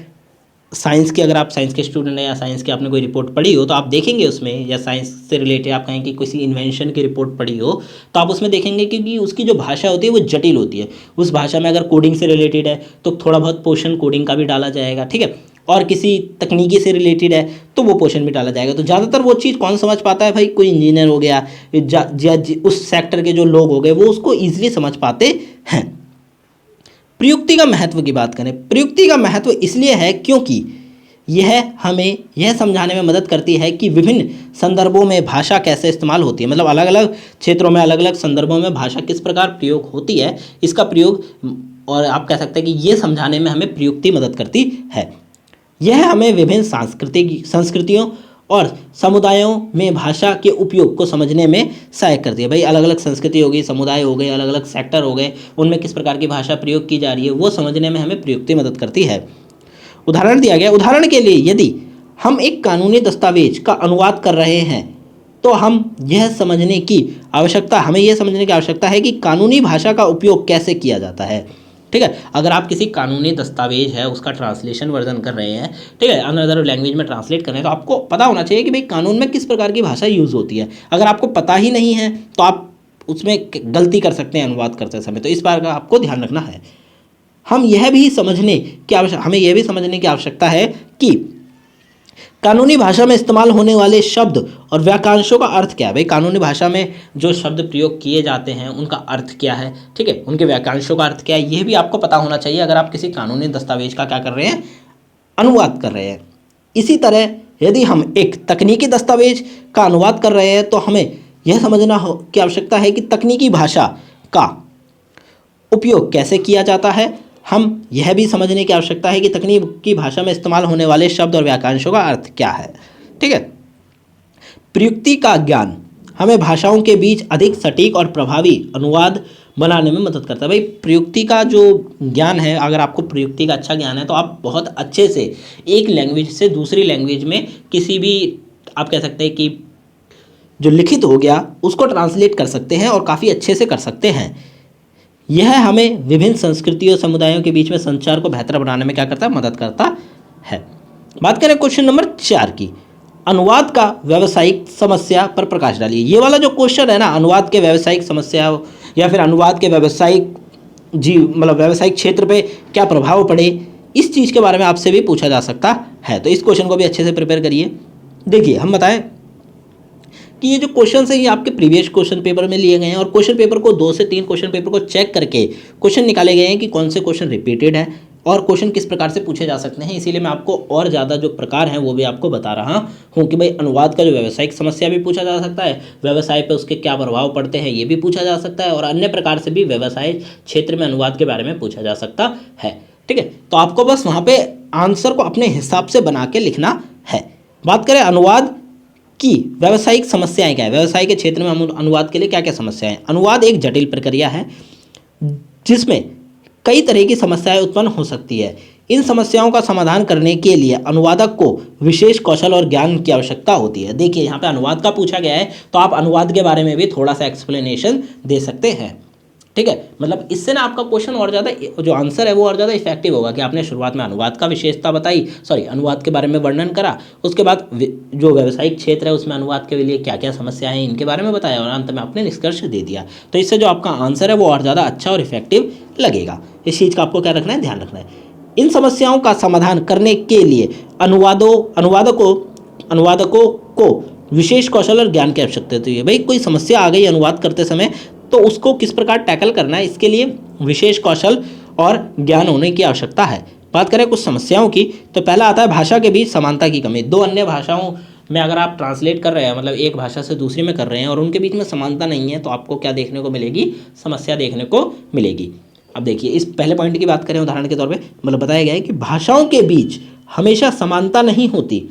साइंस की, अगर आप साइंस के स्टूडेंट हैं या साइंस की आपने कोई रिपोर्ट पढ़ी हो तो आप देखेंगे उसमें, या साइंस से रिलेटेड आप कहें कि किसी इन्वेंशन की रिपोर्ट पढ़ी हो तो आप उसमें देखेंगे कि उसकी जो भाषा होती है वो जटिल होती है। उस भाषा में अगर कोडिंग से रिलेटेड है तो थोड़ा बहुत पोर्शन कोडिंग का भी डाला जाएगा, ठीक है, और किसी तकनीकी से रिलेटेड है तो वो पोर्शन भी डाला जाएगा। तो ज़्यादातर वो चीज़ कौन समझ पाता है भाई, कोई इंजीनियर हो गया या उस सेक्टर के जो लोग हो गए वो उसको ईजिली समझ पाते हैं। प्रयुक्ति का महत्व की बात करें, प्रयुक्ति का महत्व इसलिए है क्योंकि यह हमें यह समझाने में मदद करती है कि विभिन्न संदर्भों में भाषा कैसे इस्तेमाल होती है, मतलब अलग अलग क्षेत्रों में अलग अलग संदर्भों में भाषा किस प्रकार प्रयोग होती है, इसका प्रयोग, और आप कह सकते हैं कि ये समझाने में हमें प्रयुक्ति मदद करती है। यह हमें विभिन्न संस्कृतियों और समुदायों में भाषा के उपयोग को समझने में सहायक करती है। भाई अलग अलग संस्कृति हो गई, समुदाय हो गए, अलग अलग सेक्टर हो गए, उनमें किस प्रकार की भाषा प्रयोग की जा रही है वो समझने में हमें प्रयुक्ति मदद करती है। उदाहरण दिया गया, उदाहरण के लिए यदि हम एक कानूनी दस्तावेज का अनुवाद कर रहे हैं तो हमें यह समझने की आवश्यकता है कि कानूनी भाषा का उपयोग कैसे किया जाता है, ठीक है। अगर आप किसी कानूनी दस्तावेज है उसका ट्रांसलेशन वर्जन कर रहे हैं, ठीक है, अनदर लैंग्वेज में ट्रांसलेट कर रहे हैं, तो आपको पता होना चाहिए कि भाई कानून में किस प्रकार की भाषा यूज़ होती है। अगर आपको पता ही नहीं है तो आप उसमें गलती कर सकते हैं अनुवाद करते समय, तो इस बात का आपको ध्यान रखना है। हमें यह भी समझने की आवश्यकता है कि कानूनी भाषा में इस्तेमाल होने वाले शब्द और वाक्यांशों का अर्थ क्या है। भाई कानूनी भाषा में जो शब्द प्रयोग किए जाते हैं उनका अर्थ क्या है, ठीक है, उनके वाक्यांशों का अर्थ क्या है, यह भी आपको पता होना चाहिए अगर आप किसी कानूनी दस्तावेज का क्या कर रहे हैं, अनुवाद कर रहे हैं। इसी तरह यदि हम एक तकनीकी दस्तावेज का अनुवाद कर रहे हैं तो हमें यह समझना की आवश्यकता है कि तकनीकी भाषा का उपयोग कैसे किया जाता है। हम यह भी समझने की आवश्यकता है कि तकनीकी भाषा में इस्तेमाल होने वाले शब्द और वाक्यांशों का अर्थ क्या है, ठीक है। प्रयुक्ति का ज्ञान हमें भाषाओं के बीच अधिक सटीक और प्रभावी अनुवाद बनाने में मदद करता है। भाई प्रयुक्ति का जो ज्ञान है, अगर आपको प्रयुक्ति का अच्छा ज्ञान है तो आप बहुत अच्छे से एक लैंग्वेज से दूसरी लैंग्वेज में किसी भी, आप कह सकते हैं कि जो लिखित हो गया उसको ट्रांसलेट कर सकते हैं और काफ़ी अच्छे से कर सकते हैं। यह हमें विभिन्न संस्कृतियों और समुदायों के बीच में संचार को बेहतर बनाने में क्या करता है, मदद करता है। बात करें क्वेश्चन नंबर 4 की, अनुवाद का व्यावसायिक समस्या पर प्रकाश डालिए। ये वाला जो क्वेश्चन है ना, अनुवाद के व्यावसायिक समस्या या फिर अनुवाद के व्यावसायिक क्षेत्र पे क्या प्रभाव पड़े, इस चीज़ के बारे में आपसे भी पूछा जा सकता है। तो इस क्वेश्चन को भी अच्छे से प्रिपेयर करिए। देखिए हम बताएं कि ये जो क्वेश्चन है ये आपके प्रीवियस क्वेश्चन पेपर में लिए गए हैं और क्वेश्चन पेपर को 2 से 3 क्वेश्चन पेपर को चेक करके क्वेश्चन निकाले गए हैं कि कौन से क्वेश्चन रिपीटेड है और क्वेश्चन किस प्रकार से पूछे जा सकते हैं। इसीलिए मैं आपको और ज़्यादा जो प्रकार हैं वो भी आपको बता रहा हूँ कि भाई अनुवाद का जो व्यावसायिक समस्या भी पूछा जा सकता है, व्यवसाय पे उसके क्या प्रभाव पड़ते हैं ये भी पूछा जा सकता है, और अन्य प्रकार से भी व्यवसाय क्षेत्र में अनुवाद के बारे में पूछा जा सकता है, ठीक है। तो आपको बस वहाँ पे आंसर को अपने हिसाब से बना के लिखना है। बात करें अनुवाद की व्यावसायिक समस्याएं क्या है, व्यवसाय के क्षेत्र में अनुवाद के लिए क्या क्या समस्याएं हैं। अनुवाद एक जटिल प्रक्रिया है जिसमें कई तरह की समस्याएं उत्पन्न हो सकती है। इन समस्याओं का समाधान करने के लिए अनुवादक को विशेष कौशल और ज्ञान की आवश्यकता होती है। देखिए यहाँ पे अनुवाद का पूछा गया है तो आप अनुवाद के बारे में भी थोड़ा सा एक्सप्लेनेशन दे सकते हैं, ठीक है। मतलब इससे ना आपका क्वेश्चन और ज़्यादा, जो आंसर है वो और ज़्यादा इफेक्टिव होगा कि आपने शुरुआत में अनुवाद का विशेषता बताई, अनुवाद के बारे में वर्णन करा, उसके बाद जो व्यावसायिक क्षेत्र है उसमें अनुवाद के लिए क्या क्या समस्याएं हैं इनके बारे में बताया और अंत में आपने निष्कर्ष दे दिया। तो इससे जो आपका आंसर है वो और ज़्यादा अच्छा और इफेक्टिव लगेगा। इस चीज़ का आपको क्या रखना है, ध्यान रखना है। इन समस्याओं का समाधान करने के लिए अनुवादकों को विशेष कौशल और ज्ञान की आवश्यकता होती है। भाई कोई समस्या आ गई अनुवाद करते समय तो उसको किस प्रकार टैकल करना है, इसके लिए विशेष कौशल और ज्ञान होने की आवश्यकता है। बात करें कुछ समस्याओं की तो पहला आता है भाषा के बीच समानता की कमी। दो अन्य भाषाओं में अगर आप ट्रांसलेट कर रहे हैं, मतलब एक भाषा से दूसरी में कर रहे हैं और उनके बीच में समानता नहीं है तो आपको क्या देखने को मिलेगी, समस्या देखने को मिलेगी। अब देखिए इस पहले पॉइंट की बात करें उदाहरण के तौर पे, मतलब बताया गया है कि भाषाओं के बीच हमेशा समानता नहीं होती।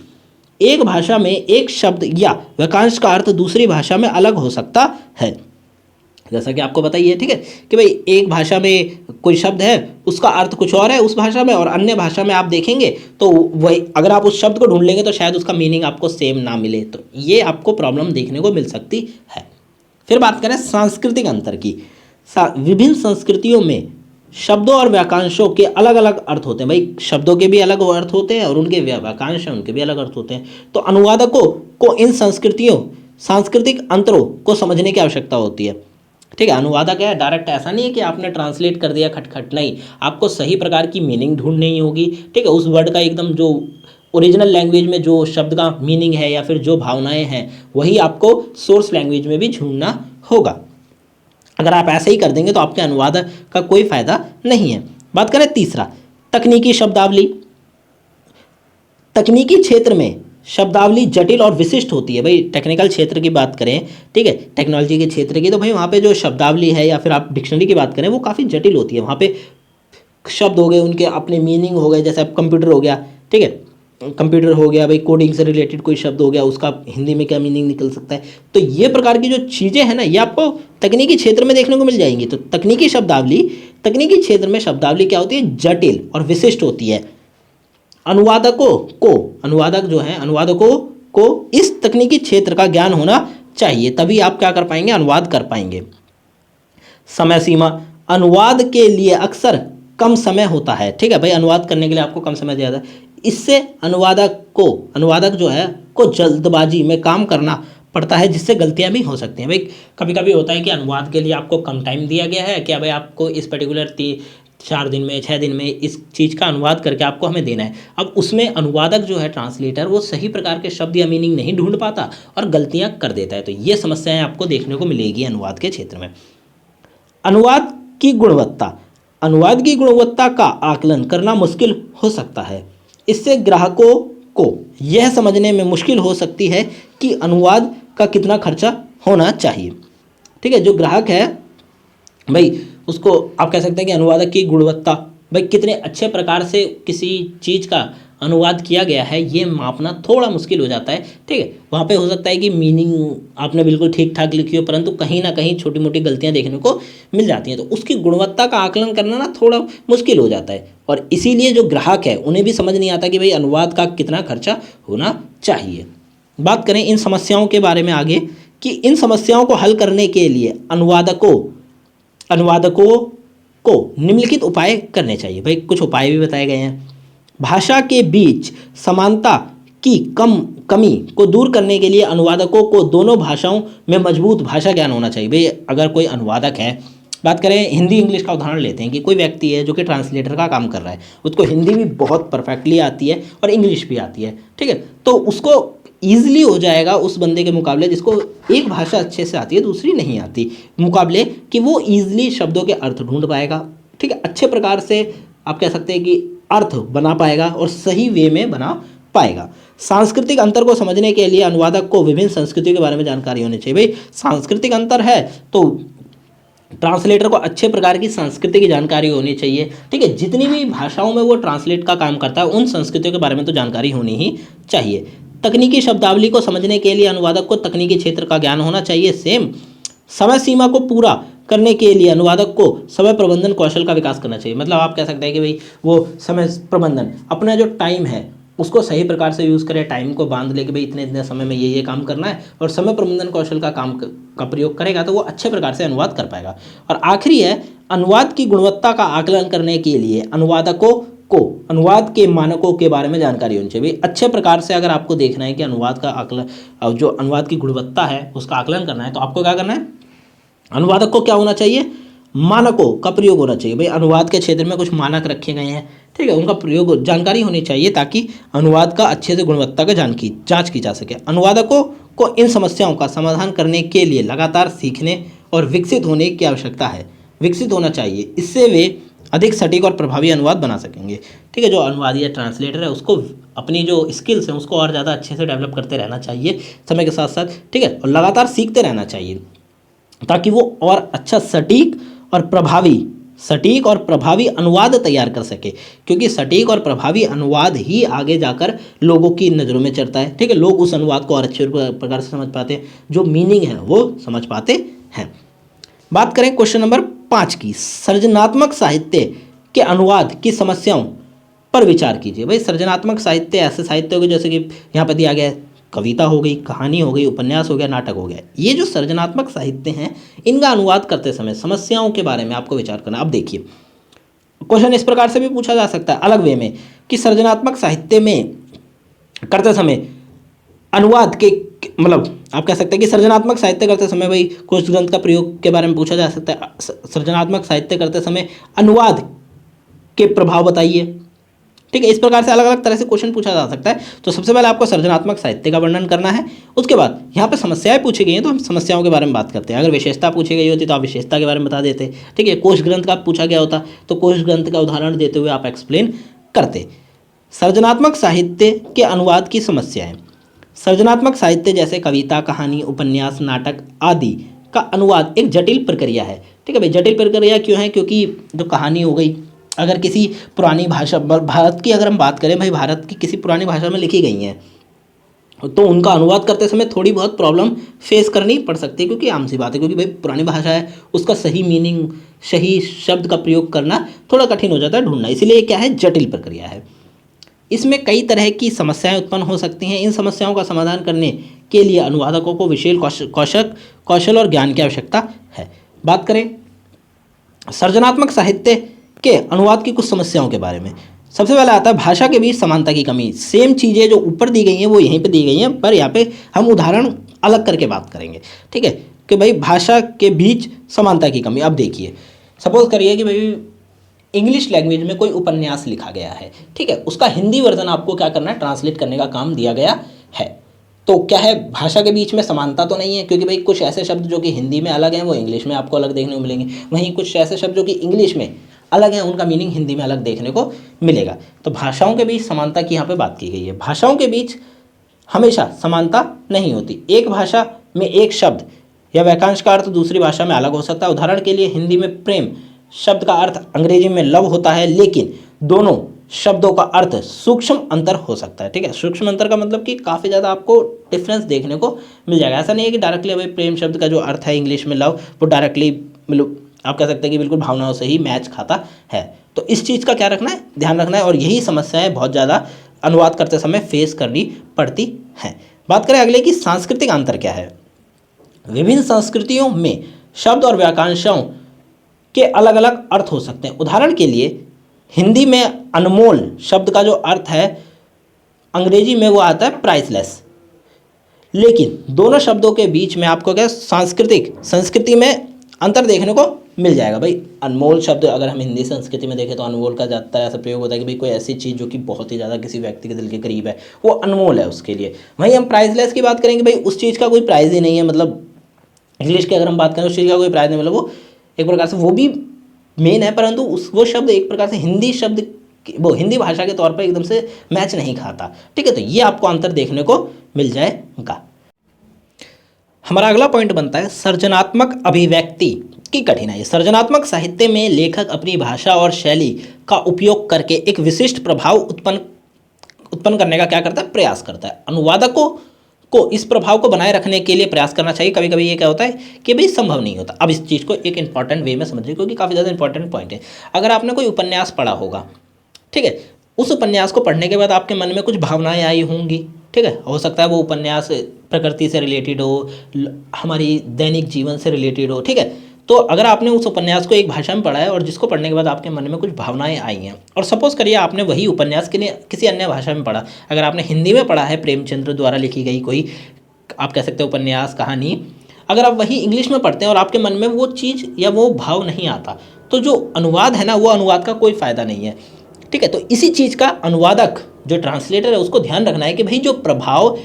एक भाषा में एक शब्द या वाक्यांश का अर्थ दूसरी भाषा में अलग हो सकता है। जैसा कि आपको पता ही है, ठीक है, कि भाई एक भाषा में कोई शब्द है उसका अर्थ कुछ और है उस भाषा में, और अन्य भाषा में आप देखेंगे तो वही, अगर आप उस शब्द को ढूंढ लेंगे तो शायद उसका मीनिंग आपको सेम ना मिले, तो ये आपको प्रॉब्लम देखने को मिल सकती है। फिर बात करें सांस्कृतिक अंतर की। विभिन्न संस्कृतियों में शब्दों और वाक्यांशों के अलग अलग अर्थ होते हैं। भाई शब्दों के भी अलग अर्थ होते हैं और उनके वाक्यांश हैं उनके भी अलग अर्थ होते हैं। तो अनुवादकों को इन सांस्कृतिक अंतरों को समझने की आवश्यकता होती है। ठीक है, अनुवादक है डायरेक्ट ऐसा नहीं है कि आपने ट्रांसलेट कर दिया खटखट, नहीं, आपको सही प्रकार की मीनिंग ढूंढनी होगी। ठीक है, उस वर्ड का एकदम जो ओरिजिनल लैंग्वेज में जो शब्द का मीनिंग है या फिर जो भावनाएं हैं वही आपको सोर्स लैंग्वेज में भी ढूंढना होगा। अगर आप ऐसे ही कर देंगे तो आपके अनुवाद का कोई फायदा नहीं है। बात करें तीसरा, तकनीकी शब्दावली। तकनीकी क्षेत्र में शब्दावली जटिल और विशिष्ट होती है। भाई टेक्निकल क्षेत्र की बात करें, ठीक है, टेक्नोलॉजी के क्षेत्र की, तो भाई वहाँ पे जो शब्दावली है या फिर आप डिक्शनरी की बात करें वो काफ़ी जटिल होती है। वहाँ पे शब्द हो गए, उनके अपने मीनिंग हो गए, जैसे अब कंप्यूटर हो गया, ठीक है, कंप्यूटर हो गया, भाई कोडिंग से रिलेटेड कोई शब्द हो गया, उसका हिंदी में क्या मीनिंग निकल सकता है। तो ये प्रकार की जो चीज़ें हैं ना ये आपको तकनीकी क्षेत्र में देखने को मिल जाएंगी। तो तकनीकी क्षेत्र में शब्दावली क्या होती है, जटिल और विशिष्ट होती है। अनुवादकों को इस तकनीकी क्षेत्र का ज्ञान होना चाहिए, तभी आप क्या कर पाएंगे, अनुवाद कर पाएंगे। समय सीमा, अनुवाद के लिए अक्सर कम समय होता है। ठीक है भाई, अनुवाद करने के लिए आपको कम समय दिया जाता है। इससे अनुवादक जो है को जल्दबाजी में काम करना पड़ता है, जिससे गलतियां भी हो सकती हैं। भाई कभी कभी होता है कि अनुवाद के लिए आपको कम टाइम दिया गया है, क्या भाई आपको इस पर्टिकुलर 4 दिन में 6 दिन में इस चीज़ का अनुवाद करके आपको हमें देना है। अब उसमें अनुवादक जो है ट्रांसलेटर वो सही प्रकार के शब्द या मीनिंग नहीं ढूंढ पाता और गलतियां कर देता है। तो ये समस्याएं आपको देखने को मिलेगी अनुवाद के क्षेत्र में। अनुवाद की गुणवत्ता का आकलन करना मुश्किल हो सकता है। इससे ग्राहकों को यह समझने में मुश्किल हो सकती है कि अनुवाद का कितना खर्चा होना चाहिए। ठीक है, जो ग्राहक है भाई उसको आप कह सकते हैं कि अनुवादक की गुणवत्ता, भाई कितने अच्छे प्रकार से किसी चीज़ का अनुवाद किया गया है ये मापना थोड़ा मुश्किल हो जाता है। ठीक है, वहाँ पे हो सकता है कि मीनिंग आपने बिल्कुल ठीक ठाक लिखी हो परंतु कहीं ना कहीं छोटी मोटी गलतियाँ देखने को मिल जाती हैं। तो उसकी गुणवत्ता का आकलन करना ना थोड़ा मुश्किल हो जाता है और इसीलिए जो ग्राहक है उन्हें भी समझ नहीं आता कि भाई अनुवाद का कितना खर्चा होना चाहिए। बात करें इन समस्याओं के बारे में आगे कि इन समस्याओं को हल करने के लिए अनुवादकों को निम्नलिखित उपाय करने चाहिए। भाई कुछ उपाय भी बताए गए हैं। भाषा के बीच समानता की कमी को दूर करने के लिए अनुवादकों को दोनों भाषाओं में मजबूत भाषा ज्ञान होना चाहिए। भाई अगर कोई अनुवादक है, बात करें हिंदी इंग्लिश का उदाहरण लेते हैं कि कोई व्यक्ति है जो कि ट्रांसलेटर का काम कर रहा है, उसको हिंदी भी बहुत परफेक्टली आती है और इंग्लिश भी आती है। ठीक है, तो उसको ईजिली हो जाएगा उस बंदे के मुकाबले जिसको एक भाषा अच्छे से आती है दूसरी नहीं आती, मुकाबले कि वो ईजिली शब्दों के अर्थ ढूंढ पाएगा। ठीक है, अच्छे प्रकार से आप कह सकते हैं कि अर्थ बना पाएगा और सही वे में बना पाएगा। सांस्कृतिक अंतर को समझने के लिए अनुवादक को विभिन्न संस्कृतियों के बारे में जानकारी होनी चाहिए। भाई सांस्कृतिक अंतर है तो ट्रांसलेटर को अच्छे प्रकार की संस्कृति की जानकारी होनी चाहिए। ठीक है, जितनी भी भाषाओं में वो ट्रांसलेट का काम करता है उन संस्कृतियों के बारे में तो जानकारी होनी ही चाहिए। तकनीकी शब्दावली को समझने के लिए अनुवादक को तकनीकी क्षेत्र का ज्ञान होना चाहिए। समय सीमा को पूरा करने के लिए अनुवादक को समय प्रबंधन कौशल का विकास करना चाहिए। मतलब आप कह सकते हैं कि भाई वो समय प्रबंधन, अपना जो टाइम है उसको सही प्रकार से यूज़ करे, टाइम को बांध ले कि भाई इतने इतने समय में ये काम करना है और समय प्रबंधन कौशल का प्रयोग करेगा तो वो अच्छे प्रकार से अनुवाद कर पाएगा। और आखिरी है, अनुवाद की गुणवत्ता का आकलन करने के लिए अनुवादकों को अनुवाद के मानकों के बारे में जानकारी होनी चाहिए। अच्छे प्रकार से अगर आपको देखना है कि अनुवाद का आकलन, जो अनुवाद की गुणवत्ता है उसका आकलन करना है तो आपको क्या करना है, अनुवादक को क्या होना चाहिए, मानकों का प्रयोग होना चाहिए। भाई अनुवाद के क्षेत्र में कुछ मानक रखे गए हैं, ठीक है, उनका प्रयोग जानकारी होनी चाहिए ताकि अनुवाद का अच्छे से गुणवत्ता का जांच की जा सके। अनुवादकों को इन समस्याओं का समाधान करने के लिए लगातार सीखने और विकसित होने की आवश्यकता है, विकसित होना चाहिए। इससे वे अधिक सटीक और प्रभावी अनुवाद बना सकेंगे। ठीक है, जो अनुवादी या ट्रांसलेटर है उसको अपनी जो स्किल्स हैं उसको और ज़्यादा अच्छे से डेवलप करते रहना चाहिए समय के साथ साथ। ठीक है, और लगातार सीखते रहना चाहिए ताकि वो और अच्छा सटीक और प्रभावी अनुवाद तैयार कर सके, क्योंकि सटीक और प्रभावी अनुवाद ही आगे जाकर लोगों की नज़रों में चढ़ता है। ठीक है, लोग उस अनुवाद को और अच्छे प्रकार से समझ पाते हैं, जो मीनिंग है वो समझ पाते हैं। बात करें क्वेश्चन नंबर 5 की, सृजनात्मक साहित्य के अनुवाद की समस्याओं पर विचार कीजिए। भाई सृजनात्मक साहित्य ऐसे साहित्य हो गए जैसे कि यहाँ पर दिया गया है, कविता हो गई, कहानी हो गई, उपन्यास हो गया, नाटक हो गया। ये जो सृजनात्मक साहित्य हैं इनका अनुवाद करते समय समस्याओं के बारे में आपको विचार करना। अब देखिए, क्वेश्चन इस प्रकार से भी पूछा जा सकता है अलग वे में कि सृजनात्मक साहित्य में करते समय अनुवाद के मतलब आप कह सकते हैं कि सृजनात्मक साहित्य करते समय भाई कोश ग्रंथ का प्रयोग के बारे में पूछा जा सकता है। सृजनात्मक साहित्य करते समय अनुवाद के प्रभाव बताइए। ठीक है, इस प्रकार से अलग अलग तरह से क्वेश्चन पूछा जा सकता है। तो सबसे पहले आपको सृजनात्मक साहित्य का वर्णन करना है। उसके बाद यहाँ पे समस्याएं पूछी गई हैं तो हम समस्याओं के बारे में बात करते हैं। अगर विशेषता पूछी गई होती तो आप विशेषता के बारे में बता देते। ठीक है, कोश ग्रंथ का पूछा गया होता तो कोश ग्रंथ का उदाहरण देते हुए आप एक्सप्लेन करते। सृजनात्मक साहित्य के अनुवाद की समस्याएं। सृजनात्मक साहित्य जैसे कविता, कहानी, उपन्यास, नाटक आदि का अनुवाद एक जटिल प्रक्रिया है। ठीक है भाई, जटिल प्रक्रिया क्यों है? क्योंकि जो कहानी हो गई, अगर किसी पुरानी भाषा, भारत की अगर हम बात करें भाई, भारत की किसी पुरानी भाषा में लिखी गई हैं तो उनका अनुवाद करते समय थोड़ी बहुत प्रॉब्लम फेस करनी पड़ सकती है, क्योंकि आम सी बात है, क्योंकि भाई पुरानी भाषा है, उसका सही मीनिंग, सही शब्द का प्रयोग करना थोड़ा कठिन हो जाता है ढूंढना। इसीलिए क्या है, जटिल प्रक्रिया है। इसमें कई तरह की समस्याएं उत्पन्न हो सकती हैं। इन समस्याओं का समाधान करने के लिए अनुवादकों को विशेष कौशल और ज्ञान की आवश्यकता है। बात करें सृजनात्मक साहित्य के अनुवाद की कुछ समस्याओं के बारे में। सबसे पहले आता है भाषा के बीच समानता की कमी। सेम चीज़ें जो ऊपर दी गई हैं वो यहीं पे दी गई हैं, पर यहाँ पे हम उदाहरण अलग करके बात करेंगे। ठीक है, कि भाई भाषा के बीच समानता की कमी। अब देखिए, सपोज करिए कि भाई इंग्लिश लैंग्वेज में कोई उपन्यास लिखा गया है। ठीक है, उसका हिंदी वर्जन आपको क्या करना है, ट्रांसलेट करने का काम दिया गया है। तो क्या है, भाषा के बीच में समानता तो नहीं है, क्योंकि भाई कुछ ऐसे शब्द जो कि हिंदी में अलग हैं वो इंग्लिश में आपको अलग देखने को मिलेंगे, वहीं कुछ ऐसे शब्द जो कि इंग्लिश में अलग हैं उनका मीनिंग हिंदी में अलग देखने को मिलेगा। तो भाषाओं के बीच समानता की यहाँ पे बात की गई है। भाषाओं के बीच हमेशा समानता नहीं होती। एक भाषा में एक शब्द या वाक्यांश का अर्थ दूसरी भाषा में अलग हो सकता है। उदाहरण के लिए हिंदी में प्रेम शब्द का अर्थ अंग्रेजी में लव होता है, लेकिन दोनों शब्दों का अर्थ सूक्ष्म अंतर हो सकता है। ठीक है, सूक्ष्म अंतर का मतलब कि काफ़ी ज़्यादा आपको डिफरेंस देखने को मिल जाएगा। ऐसा नहीं है कि डायरेक्टली भाई प्रेम शब्द का जो अर्थ है इंग्लिश में लव, वो डायरेक्टली मतलब आप कह सकते हैं कि बिल्कुल भावनाओं से ही मैच खाता है। तो इस चीज़ का क्या रखना है, ध्यान रखना है। और यही समस्याएं बहुत ज़्यादा अनुवाद करते समय फेस करनी पड़ती हैं। बात करें अगले की सांस्कृतिक अंतर क्या है। विभिन्न संस्कृतियों में शब्द और वाक्यांशों के अलग अलग अर्थ हो सकते हैं। उदाहरण के लिए हिंदी में अनमोल शब्द का जो अर्थ है अंग्रेजी में वो आता है प्राइसलेस, लेकिन दोनों शब्दों के बीच में आपको क्या संस्कृति में अंतर देखने को मिल जाएगा। भाई अनमोल शब्द अगर हम हिंदी संस्कृति में देखें तो अनमोल का ज़्यादातर ऐसा प्रयोग होता है कि भाई कोई ऐसी चीज़ जो कि बहुत ही ज़्यादा किसी व्यक्ति के दिल के करीब है वो अनमोल है उसके लिए। वहीं हम प्राइसलेस की बात करेंगे, भाई उस चीज़ का कोई प्राइस ही नहीं है, मतलब इंग्लिश की अगर हम बात करें उस चीज़ का कोई प्राइस नहीं, मतलब वो एक प्रकार से वो भी मेन है, परंतु वो शब्द एक प्रकार से हिंदी शब्द वो हिंदी भाषा के तौर पर एकदम से मैच नहीं खाता। ठीक है, तो ये आपको अंतर देखने को मिल जाएगा। हमारा अगला पॉइंट बनता है सृजनात्मक अभिव्यक्ति की कठिनाई। सृजनात्मक साहित्य में लेखक अपनी भाषा और शैली का उपयोग करके एक विशिष्ट प्रभाव उत्पन्न करने का क्या करता है, प्रयास करता है। अनुवादकों को इस प्रभाव को बनाए रखने के लिए प्रयास करना चाहिए। कभी कभी ये क्या होता है कि भाई संभव नहीं होता। अब इस चीज़ को एक इंपॉर्टेंट वे में समझिए, क्योंकि काफ़ी ज़्यादा इंपॉर्टेंट पॉइंट है। अगर आपने कोई उपन्यास पढ़ा होगा, ठीक है, उस उपन्यास को पढ़ने के बाद आपके मन में कुछ भावनाएं आई होंगी। ठीक है, हो सकता है वो उपन्यास प्रकृति से रिलेटेड हो, हमारी दैनिक जीवन से रिलेटेड हो। ठीक है, तो अगर आपने उस उपन्यास को एक भाषा में पढ़ा है और जिसको पढ़ने के बाद आपके मन में कुछ भावनाएं आई हैं, और सपोज करिए आपने वही उपन्यास के लिए किसी अन्य भाषा में पढ़ा, अगर आपने हिंदी में पढ़ा है प्रेमचंद्र द्वारा लिखी गई कोई आप कह सकते हैं उपन्यास, कहानी, अगर आप वही इंग्लिश में पढ़ते हैं और आपके मन में वो चीज़ या वो भाव नहीं आता, तो जो अनुवाद है ना, वो अनुवाद का कोई फ़ायदा नहीं है। ठीक है, तो इसी चीज़ का अनुवादक जो ट्रांसलेटर है उसको ध्यान रखना है कि भाई जो प्रभाव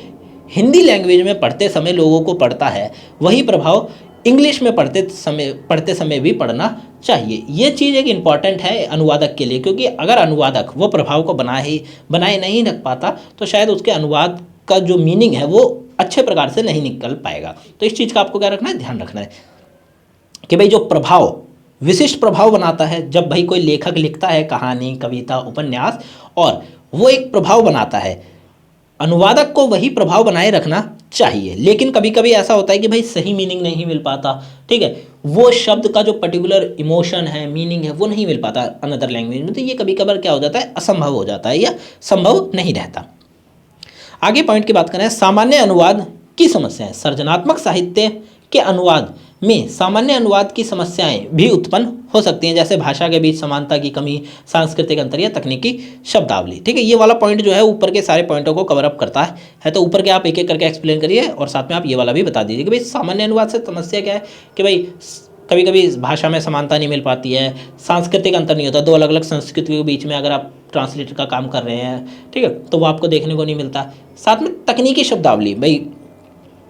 हिंदी लैंग्वेज में पढ़ते समय लोगों को पड़ता है, वही प्रभाव इंग्लिश में पढ़ते समय भी पढ़ना चाहिए। ये चीज़ एक इम्पॉर्टेंट है अनुवादक के लिए, क्योंकि अगर अनुवादक वो प्रभाव को बनाए नहीं रख पाता तो शायद उसके अनुवाद का जो मीनिंग है वो अच्छे प्रकार से नहीं निकल पाएगा। तो इस चीज़ का आपको क्या रखना है, ध्यान रखना है कि भाई जो प्रभाव विशिष्ट प्रभाव बनाता है, जब भाई कोई लेखक लिखता है कहानी, कविता, उपन्यास और वो एक प्रभाव बनाता है, अनुवादक को वही प्रभाव बनाए रखना चाहिए। लेकिन कभी कभी ऐसा होता है कि भाई सही मीनिंग नहीं मिल पाता। ठीक है, वो शब्द का जो पर्टिकुलर इमोशन है, मीनिंग है, वो नहीं मिल पाता अनदर लैंग्वेज में, तो ये कभी कभार क्या हो जाता है, असंभव हो जाता है या संभव नहीं रहता। आगे पॉइंट की बात करें सामान्य अनुवाद की समस्याएं। सृजनात्मक साहित्य के अनुवाद में सामान्य अनुवाद की समस्याएं भी उत्पन्न हो सकती हैं, जैसे भाषा के बीच समानता की कमी, सांस्कृतिक अंतर या तकनीकी शब्दावली। ठीक है, ये वाला पॉइंट जो है ऊपर के सारे पॉइंटों को कवर अप करता है। तो ऊपर के आप एक एक करके एक्सप्लेन करिए और साथ में आप ये वाला भी बता दीजिए कि भाई सामान्य अनुवाद से समस्या क्या है कि भाई कभी कभी भाषा में समानता नहीं मिल पाती है, सांस्कृतिक अंतर नहीं होता, दो अलग अलग संस्कृतियों के बीच में अगर आप ट्रांसलेटर का काम कर रहे हैं, ठीक है, तो वो आपको देखने को नहीं मिलता। साथ में तकनीकी शब्दावली, भाई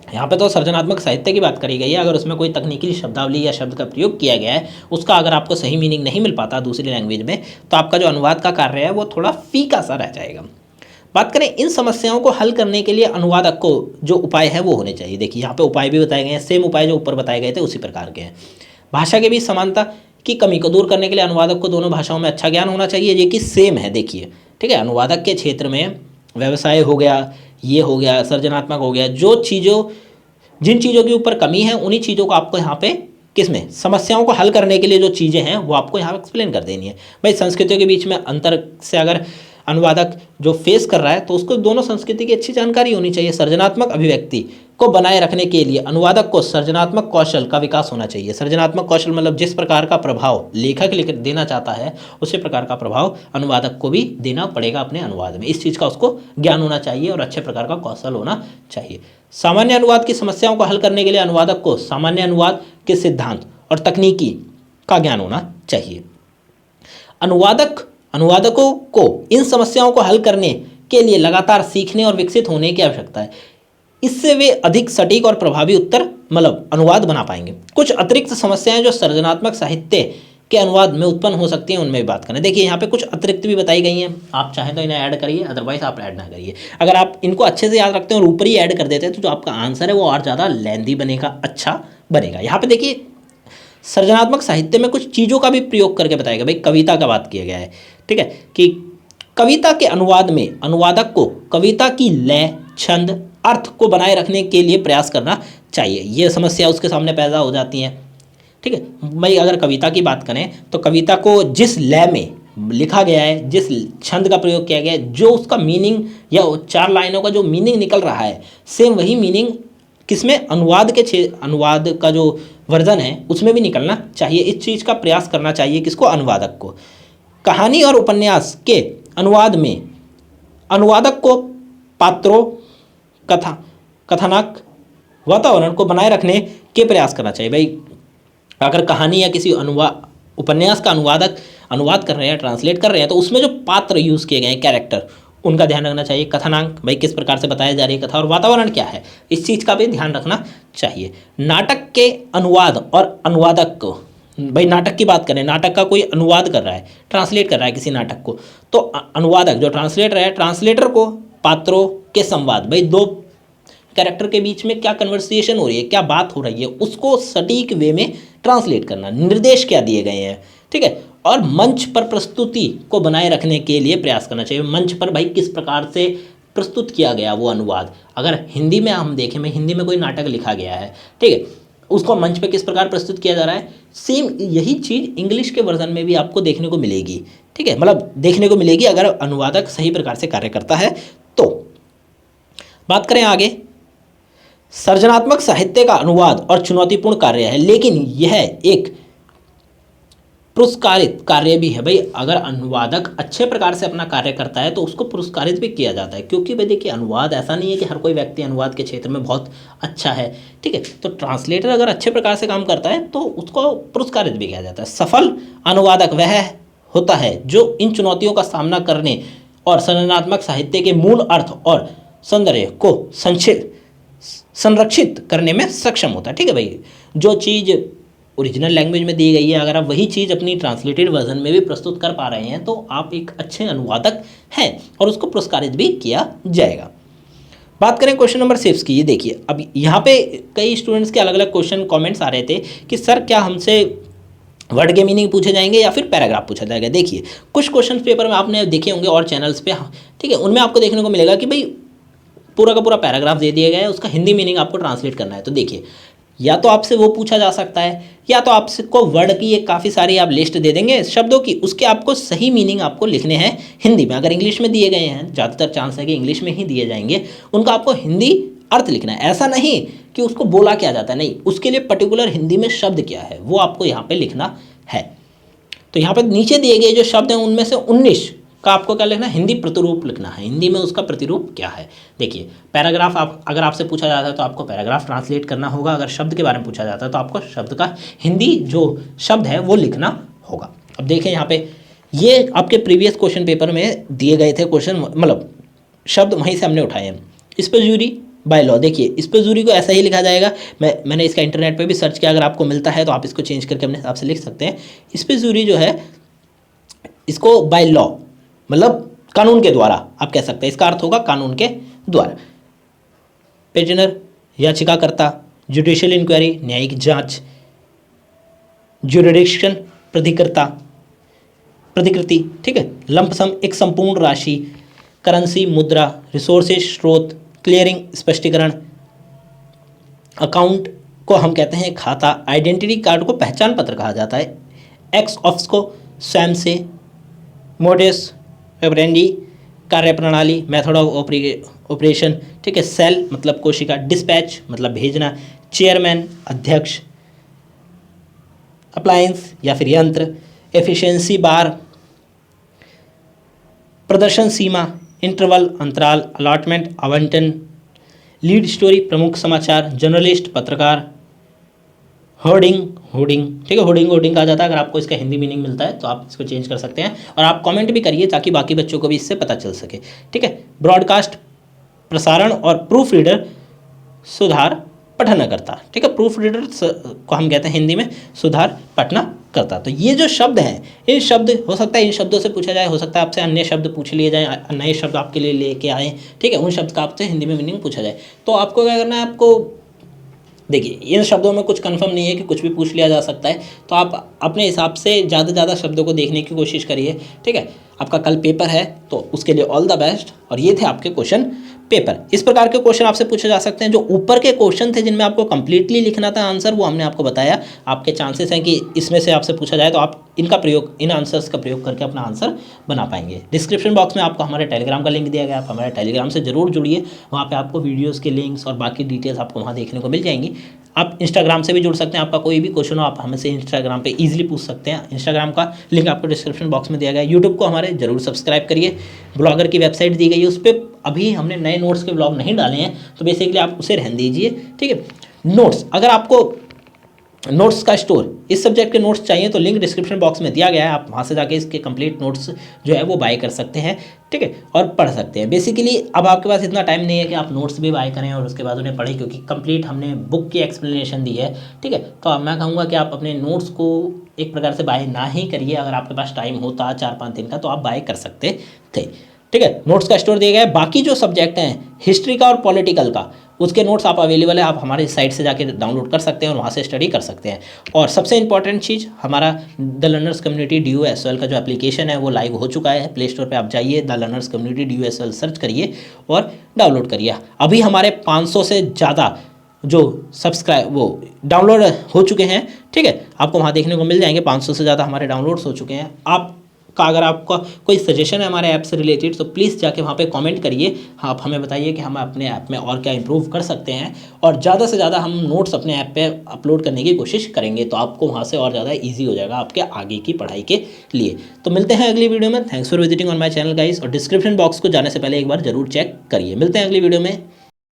यहाँ पे तो सृजनात्मक साहित्य की बात करी गई है, अगर उसमें कोई तकनीकी शब्दावली या शब्द का प्रयोग किया गया है, उसका अगर आपको सही मीनिंग नहीं मिल पाता दूसरी लैंग्वेज में, तो आपका जो अनुवाद का कार्य है वो थोड़ा फीका सा रह जाएगा। बात करें इन समस्याओं को हल करने के लिए अनुवादक को जो उपाय है वो होने चाहिए। देखिए यहाँ पे उपाय भी बताए गए हैं, सेम उपाय जो ऊपर बताए गए थे उसी प्रकार के हैं। भाषा के बीच समानता की कमी को दूर करने के लिए अनुवादक को दोनों भाषाओं में अच्छा ज्ञान होना चाहिए, ये कि सेम है। देखिए ठीक है, अनुवादक के क्षेत्र में व्यवसाय हो गया, ये हो गया, सृजनात्मक हो गया, जिन चीज़ों के ऊपर कमी है उन्हीं चीज़ों को आपको यहाँ पे किसमें समस्याओं को हल करने के लिए जो चीज़ें हैं वो आपको यहाँ एक्सप्लेन कर देनी है। भाई संस्कृतियों के बीच में अंतर से अगर अनुवादक जो फेस कर रहा है तो उसको दोनों संस्कृति की अच्छी जानकारी होनी चाहिए। सृजनात्मक अभिव्यक्ति को बनाए रखने के लिए अनुवादक को सृजनात्मक कौशल का विकास होना चाहिए। सृजनात्मक कौशल मतलब जिस प्रकार का प्रभाव लेखक लिख देना चाहता है उसी प्रकार का प्रभाव अनुवादक को भी देना पड़ेगा अपने अनुवाद में। इस चीज़ का उसको ज्ञान होना चाहिए और अच्छे प्रकार का कौशल होना चाहिए। सामान्य अनुवाद की समस्याओं को हल करने के लिए अनुवादक को सामान्य अनुवाद के सिद्धांत और तकनीकी का ज्ञान होना चाहिए। अनुवादकों को इन समस्याओं को हल करने के लिए लगातार सीखने और विकसित होने की आवश्यकता है, इससे वे अधिक सटीक और प्रभावी उत्तर मतलब अनुवाद बना पाएंगे। कुछ अतिरिक्त समस्याएं जो सृजनात्मक साहित्य के अनुवाद में उत्पन्न हो सकती हैं उनमें भी बात करें। देखिए यहाँ पे कुछ अतिरिक्त भी बताई गई हैं, आप चाहें तो इन्हें ऐड करिए, अदरवाइज आप ऐड ना करिए। अगर आप इनको अच्छे से याद रखते हैं और ऊपर ही ऐड कर देते हैं तो जो आपका आंसर है वो और ज़्यादा लेंदी बनेगा, अच्छा बनेगा। यहाँ पे देखिए सृजनात्मक साहित्य में कुछ चीज़ों का भी प्रयोग करके बताएगा। भाई कविता का बात किया गया है, ठीक है, कि कविता के अनुवाद में अनुवादक को कविता की लय, छंद, अर्थ को बनाए रखने के लिए प्रयास करना चाहिए। ये समस्या उसके सामने पैदा हो जाती है। ठीक है भाई, अगर कविता की बात करें तो कविता को जिस लय में लिखा गया है, जिस छंद का प्रयोग किया गया है, जो उसका मीनिंग या 4 लाइनों का जो मीनिंग निकल रहा है, सेम वही मीनिंग किसमें अनुवाद का जो वर्जन है उसमें भी निकलना चाहिए। इस चीज़ का प्रयास करना चाहिए किसको, अनुवादक को। कहानी और उपन्यास के अनुवाद में अनुवादक को पात्रों, कथानक, वातावरण को बनाए रखने के प्रयास करना चाहिए। भाई अगर कहानी या किसी उपन्यास का अनुवाद कर रहे हैं, ट्रांसलेट कर रहे हैं, तो उसमें जो पात्र यूज़ किए गए हैं, कैरेक्टर, उनका ध्यान रखना चाहिए। कथानक, भाई किस प्रकार से बताया जा रही है कथा, और वातावरण क्या है, इस चीज़ का भी ध्यान रखना चाहिए। नाटक के अनुवाद और अनुवादक को, भाई नाटक की बात करें, नाटक का कोई अनुवाद कर रहा है, ट्रांसलेट कर रहा है किसी नाटक को, तो अनुवादक जो ट्रांसलेटर है, ट्रांसलेटर को पात्रों के संवाद, भाई 2 कैरेक्टर के बीच में क्या कन्वर्सेशन हो रही है, क्या बात हो रही है, उसको सटीक वे में ट्रांसलेट करना, निर्देश क्या दिए गए हैं, ठीक है, और मंच पर प्रस्तुति को बनाए रखने के लिए प्रयास करना चाहिए। मंच पर भाई किस प्रकार से प्रस्तुत किया गया वो अनुवाद, अगर हिंदी में हम देखें, में हिंदी में कोई नाटक लिखा गया है, ठीक है, उसको मंच पे किस प्रकार प्रस्तुत किया जा रहा है, सेम यही चीज़ इंग्लिश के वर्जन में भी आपको देखने को मिलेगी। ठीक है, मतलब देखने को मिलेगी अगर अनुवादक सही प्रकार से कार्य करता है तो। बात करें आगे, सृजनात्मक साहित्य का अनुवाद और चुनौतीपूर्ण कार्य है, लेकिन यह एक पुरस्कारित कार्य भी है। भाई अगर अनुवादक अच्छे प्रकार से अपना कार्य करता है तो उसको पुरस्कारित भी किया जाता है, क्योंकि भाई देखिए अनुवाद ऐसा नहीं है कि हर कोई व्यक्ति अनुवाद के क्षेत्र में बहुत अच्छा है, ठीक है, तो ट्रांसलेटर अगर अच्छे प्रकार से काम करता है तो उसको पुरस्कारित भी किया जाता है। सफल अनुवादक वह होता है जो इन चुनौतियों का सामना करने और सृजनात्मक साहित्य के मूल अर्थ और सौंदर्य को संरक्षित करने में सक्षम होता है। ठीक है भाई, जो चीज़ ओरिजिनल लैंग्वेज में दी गई है, अगर आप वही चीज़ अपनी ट्रांसलेटेड वर्जन में भी प्रस्तुत कर पा रहे हैं तो आप एक अच्छे अनुवादक हैं और उसको पुरस्कारित भी किया जाएगा। बात करें क्वेश्चन नंबर 6 की, ये देखिए अब यहाँ पे कई स्टूडेंट्स के अलग अलग क्वेश्चन कमेंट्स आ रहे थे कि सर क्या हमसे वर्ड के मीनिंग पूछे जाएंगे या फिर पैराग्राफ पूछा जाएगा। देखिए कुछ क्वेश्चन पेपर में आपने देखे होंगे और चैनल्स पे, ठीक है, उनमें आपको देखने को मिलेगा कि भाई पूरा का पूरा पैराग्राफ दे दिया गया है, उसका हिंदी मीनिंग आपको ट्रांसलेट करना है। तो देखिए या तो आपसे वो पूछा जा सकता है या तो आपसे को वर्ड की एक काफ़ी सारी आप लिस्ट दे देंगे शब्दों की, उसके आपको सही मीनिंग आपको लिखने हैं हिंदी में। अगर इंग्लिश में दिए गए हैं, ज़्यादातर चांस है कि इंग्लिश में ही दिए जाएंगे, उनका आपको हिंदी अर्थ लिखना है। ऐसा नहीं कि उसको बोला क्या जाता है, नहीं, उसके लिए पर्टिकुलर हिंदी में शब्द क्या है वो आपको यहाँ पे लिखना है। तो यहाँ पे नीचे दिए गए जो शब्द हैं उनमें से 19 का आपको क्या लिखना है, हिंदी प्रतिरूप लिखना है। हिंदी में उसका प्रतिरूप क्या है। देखिए पैराग्राफ, आप अगर आपसे पूछा जाता है तो आपको पैराग्राफ ट्रांसलेट करना होगा। अगर शब्द के बारे में पूछा जाता है तो आपको शब्द का हिंदी जो शब्द है वो लिखना होगा। अब देखें यहाँ पे, ये आपके प्रीवियस क्वेश्चन पेपर में दिए गए थे क्वेश्चन, मतलब शब्द वहीं से हमने उठाए हैं। इस पर जूरी बाय लॉ, देखिए इस पर जूरी को ऐसा ही लिखा जाएगा। मैंने इसका इंटरनेट पे भी सर्च किया, अगर आपको मिलता है तो आप इसको चेंज करके अपने हिसाब से लिख सकते हैं। इस पर जूरी जो है इसको बाय लॉ मतलब कानून के द्वारा आप कह सकते हैं, इसका अर्थ होगा कानून के द्वारा। पेटिशनर याचिकाकर्ता, जुडिशियल इंक्वायरी न्यायिक जांच, ज्यूरिडिक्शन प्रतिकर्ता प्रतिकृति, ठीक है, लंप सम एक संपूर्ण राशि, करेंसी मुद्रा, रिसोर्सेज स्रोत, क्लियरिंग स्पष्टीकरण, अकाउंट को हम कहते हैं खाता, आइडेंटिटी कार्ड को पहचान पत्र कहा जाता है, एक्स ऑफिस को स्वयं से, मोडस ऑपरेंडी कार्यप्रणाली, मेथड ऑफ ऑपरेशन, ठीक है, सेल मतलब कोशिका, डिस्पैच मतलब भेजना, चेयरमैन अध्यक्ष, अप्लायंस या फिर यंत्र, एफिशिएंसी बार, प्रदर्शन सीमा, इंटरवल अंतराल, अलॉटमेंट आवंटन, लीड स्टोरी प्रमुख समाचार, जर्नलिस्ट पत्रकार, होर्डिंग होर्डिंग, ठीक है, होर्डिंग कहा जाता है। अगर आपको इसका हिंदी मीनिंग मिलता है तो आप इसको चेंज कर सकते हैं और आप कमेंट भी करिए ताकि बाकी बच्चों को भी इससे पता चल सके, ठीक है। ब्रॉडकास्ट प्रसारण और प्रूफ रीडर सुधार पठन करता, ठीक है, प्रूफ रीडर को हम कहते हैं हिंदी में सुधार पठना करता। तो ये जो शब्द हैं, इन शब्द हो सकता है इन शब्दों से पूछा जाए, हो सकता है आपसे अन्य शब्द पूछ लिए जाएँ, नए शब्द आपके लिए लेके आए, ठीक है, उन शब्द का आपसे हिंदी में मीनिंग पूछा जाए। तो आपको क्या करना है, आपको देखिए इन शब्दों में कुछ कंफर्म नहीं है कि कुछ भी पूछ लिया जा सकता है, तो आप अपने हिसाब से ज़्यादा से ज़्यादा शब्दों को देखने की कोशिश करिए, ठीक है। आपका कल पेपर है तो उसके लिए ऑल द बेस्ट। और ये थे आपके क्वेश्चन पेपर। इस प्रकार के क्वेश्चन आपसे पूछे जा सकते हैं। जो ऊपर के क्वेश्चन थे जिनमें आपको कंप्लीटली लिखना था आंसर, वो हमने आपको बताया। आपके चांसेस हैं कि इसमें से आपसे पूछा जाए तो आप इनका प्रयोग, इन आंसर्स का प्रयोग करके अपना आंसर बना पाएंगे। डिस्क्रिप्शन बॉक्स में आपको हमारे टेलीग्राम का लिंक दिया गया है, आप हमारे टेलीग्राम से जरूर जुड़िए। वहाँ पर आपको वीडियोज़ के लिंक्स और बाकी डिटेल्स आपको वहाँ देखने को मिल जाएंगी। आप इंस्टाग्राम से भी जुड़ सकते हैं। आपका कोई भी क्वेश्चन हो आप हमसे इंस्टाग्राम पे इजीली पूछ सकते हैं। इंस्टाग्राम का लिंक आपको डिस्क्रिप्शन बॉक्स में दिया गया है। यूट्यूब को हमारे जरूर सब्सक्राइब करिए। ब्लॉगर की वेबसाइट दी गई है, उस पर अभी हमने नए नोट्स के ब्लॉग नहीं डाले हैं, तो बेसिकली आप उसे रहने दीजिए, ठीक है। नोट्स, अगर आपको नोट्स का स्टोर, इस सब्जेक्ट के नोट्स चाहिए तो लिंक डिस्क्रिप्शन बॉक्स में दिया गया है। आप वहाँ से जाके इसके कंप्लीट नोट्स जो है वो बाय कर सकते हैं, ठीक है, और पढ़ सकते हैं। बेसिकली अब आपके पास इतना टाइम नहीं है कि आप नोट्स भी बाय करें और उसके बाद उन्हें पढ़ें, क्योंकि कंप्लीट हमने बुक की एक्सप्लेनेशन दी है, ठीक है। तो अब मैं कहूँगा कि आप अपने नोट्स को एक प्रकार से बाय ना ही करिए। अगर आपके पास टाइम होता 4-5 दिन का तो आप बाय कर सकते थे, ठीक है। नोट्स का स्टोर दिया गया है। बाकी जो सब्जेक्ट हैं हिस्ट्री का और पॉलिटिकल का, उसके नोट्स आप अवेलेबल है, आप हमारे साइट से जाके डाउनलोड कर सकते हैं और वहाँ से स्टडी कर सकते हैं। और सबसे इंपॉर्टेंट चीज़, हमारा द लर्नर्स कम्युनिटी DUSL का जो एप्लीकेशन है वो लाइव हो चुका है। प्ले स्टोर पे आप जाइए, the learners community DUSL search करिए और डाउनलोड करिए। अभी हमारे 500 से ज़्यादा जो सब्सक्राइब वो डाउनलोड हो चुके हैं, ठीक है, आपको वहाँ देखने को मिल जाएंगे। 500 से ज़्यादा हमारे डाउनलोड्स हो चुके हैं। आप का अगर आपका कोई सजेशन है हमारे ऐप से रिलेटेड तो प्लीज़ जाके वहाँ पे कमेंट करिए। हाँ, आप हमें बताइए कि हम अपने ऐप में और क्या इंप्रूव कर सकते हैं, और ज़्यादा से ज़्यादा हम नोट्स अपने ऐप पे अपलोड करने की कोशिश करेंगे, तो आपको वहाँ से और ज़्यादा इजी हो जाएगा आपके आगे की पढ़ाई के लिए। तो मिलते हैं अगली वीडियो में। Thanks for visiting on my channel guys, और डिस्क्रिप्शन बॉक्स को जाने से पहले एक बार जरूर चेक करिए। मिलते हैं अगली वीडियो में।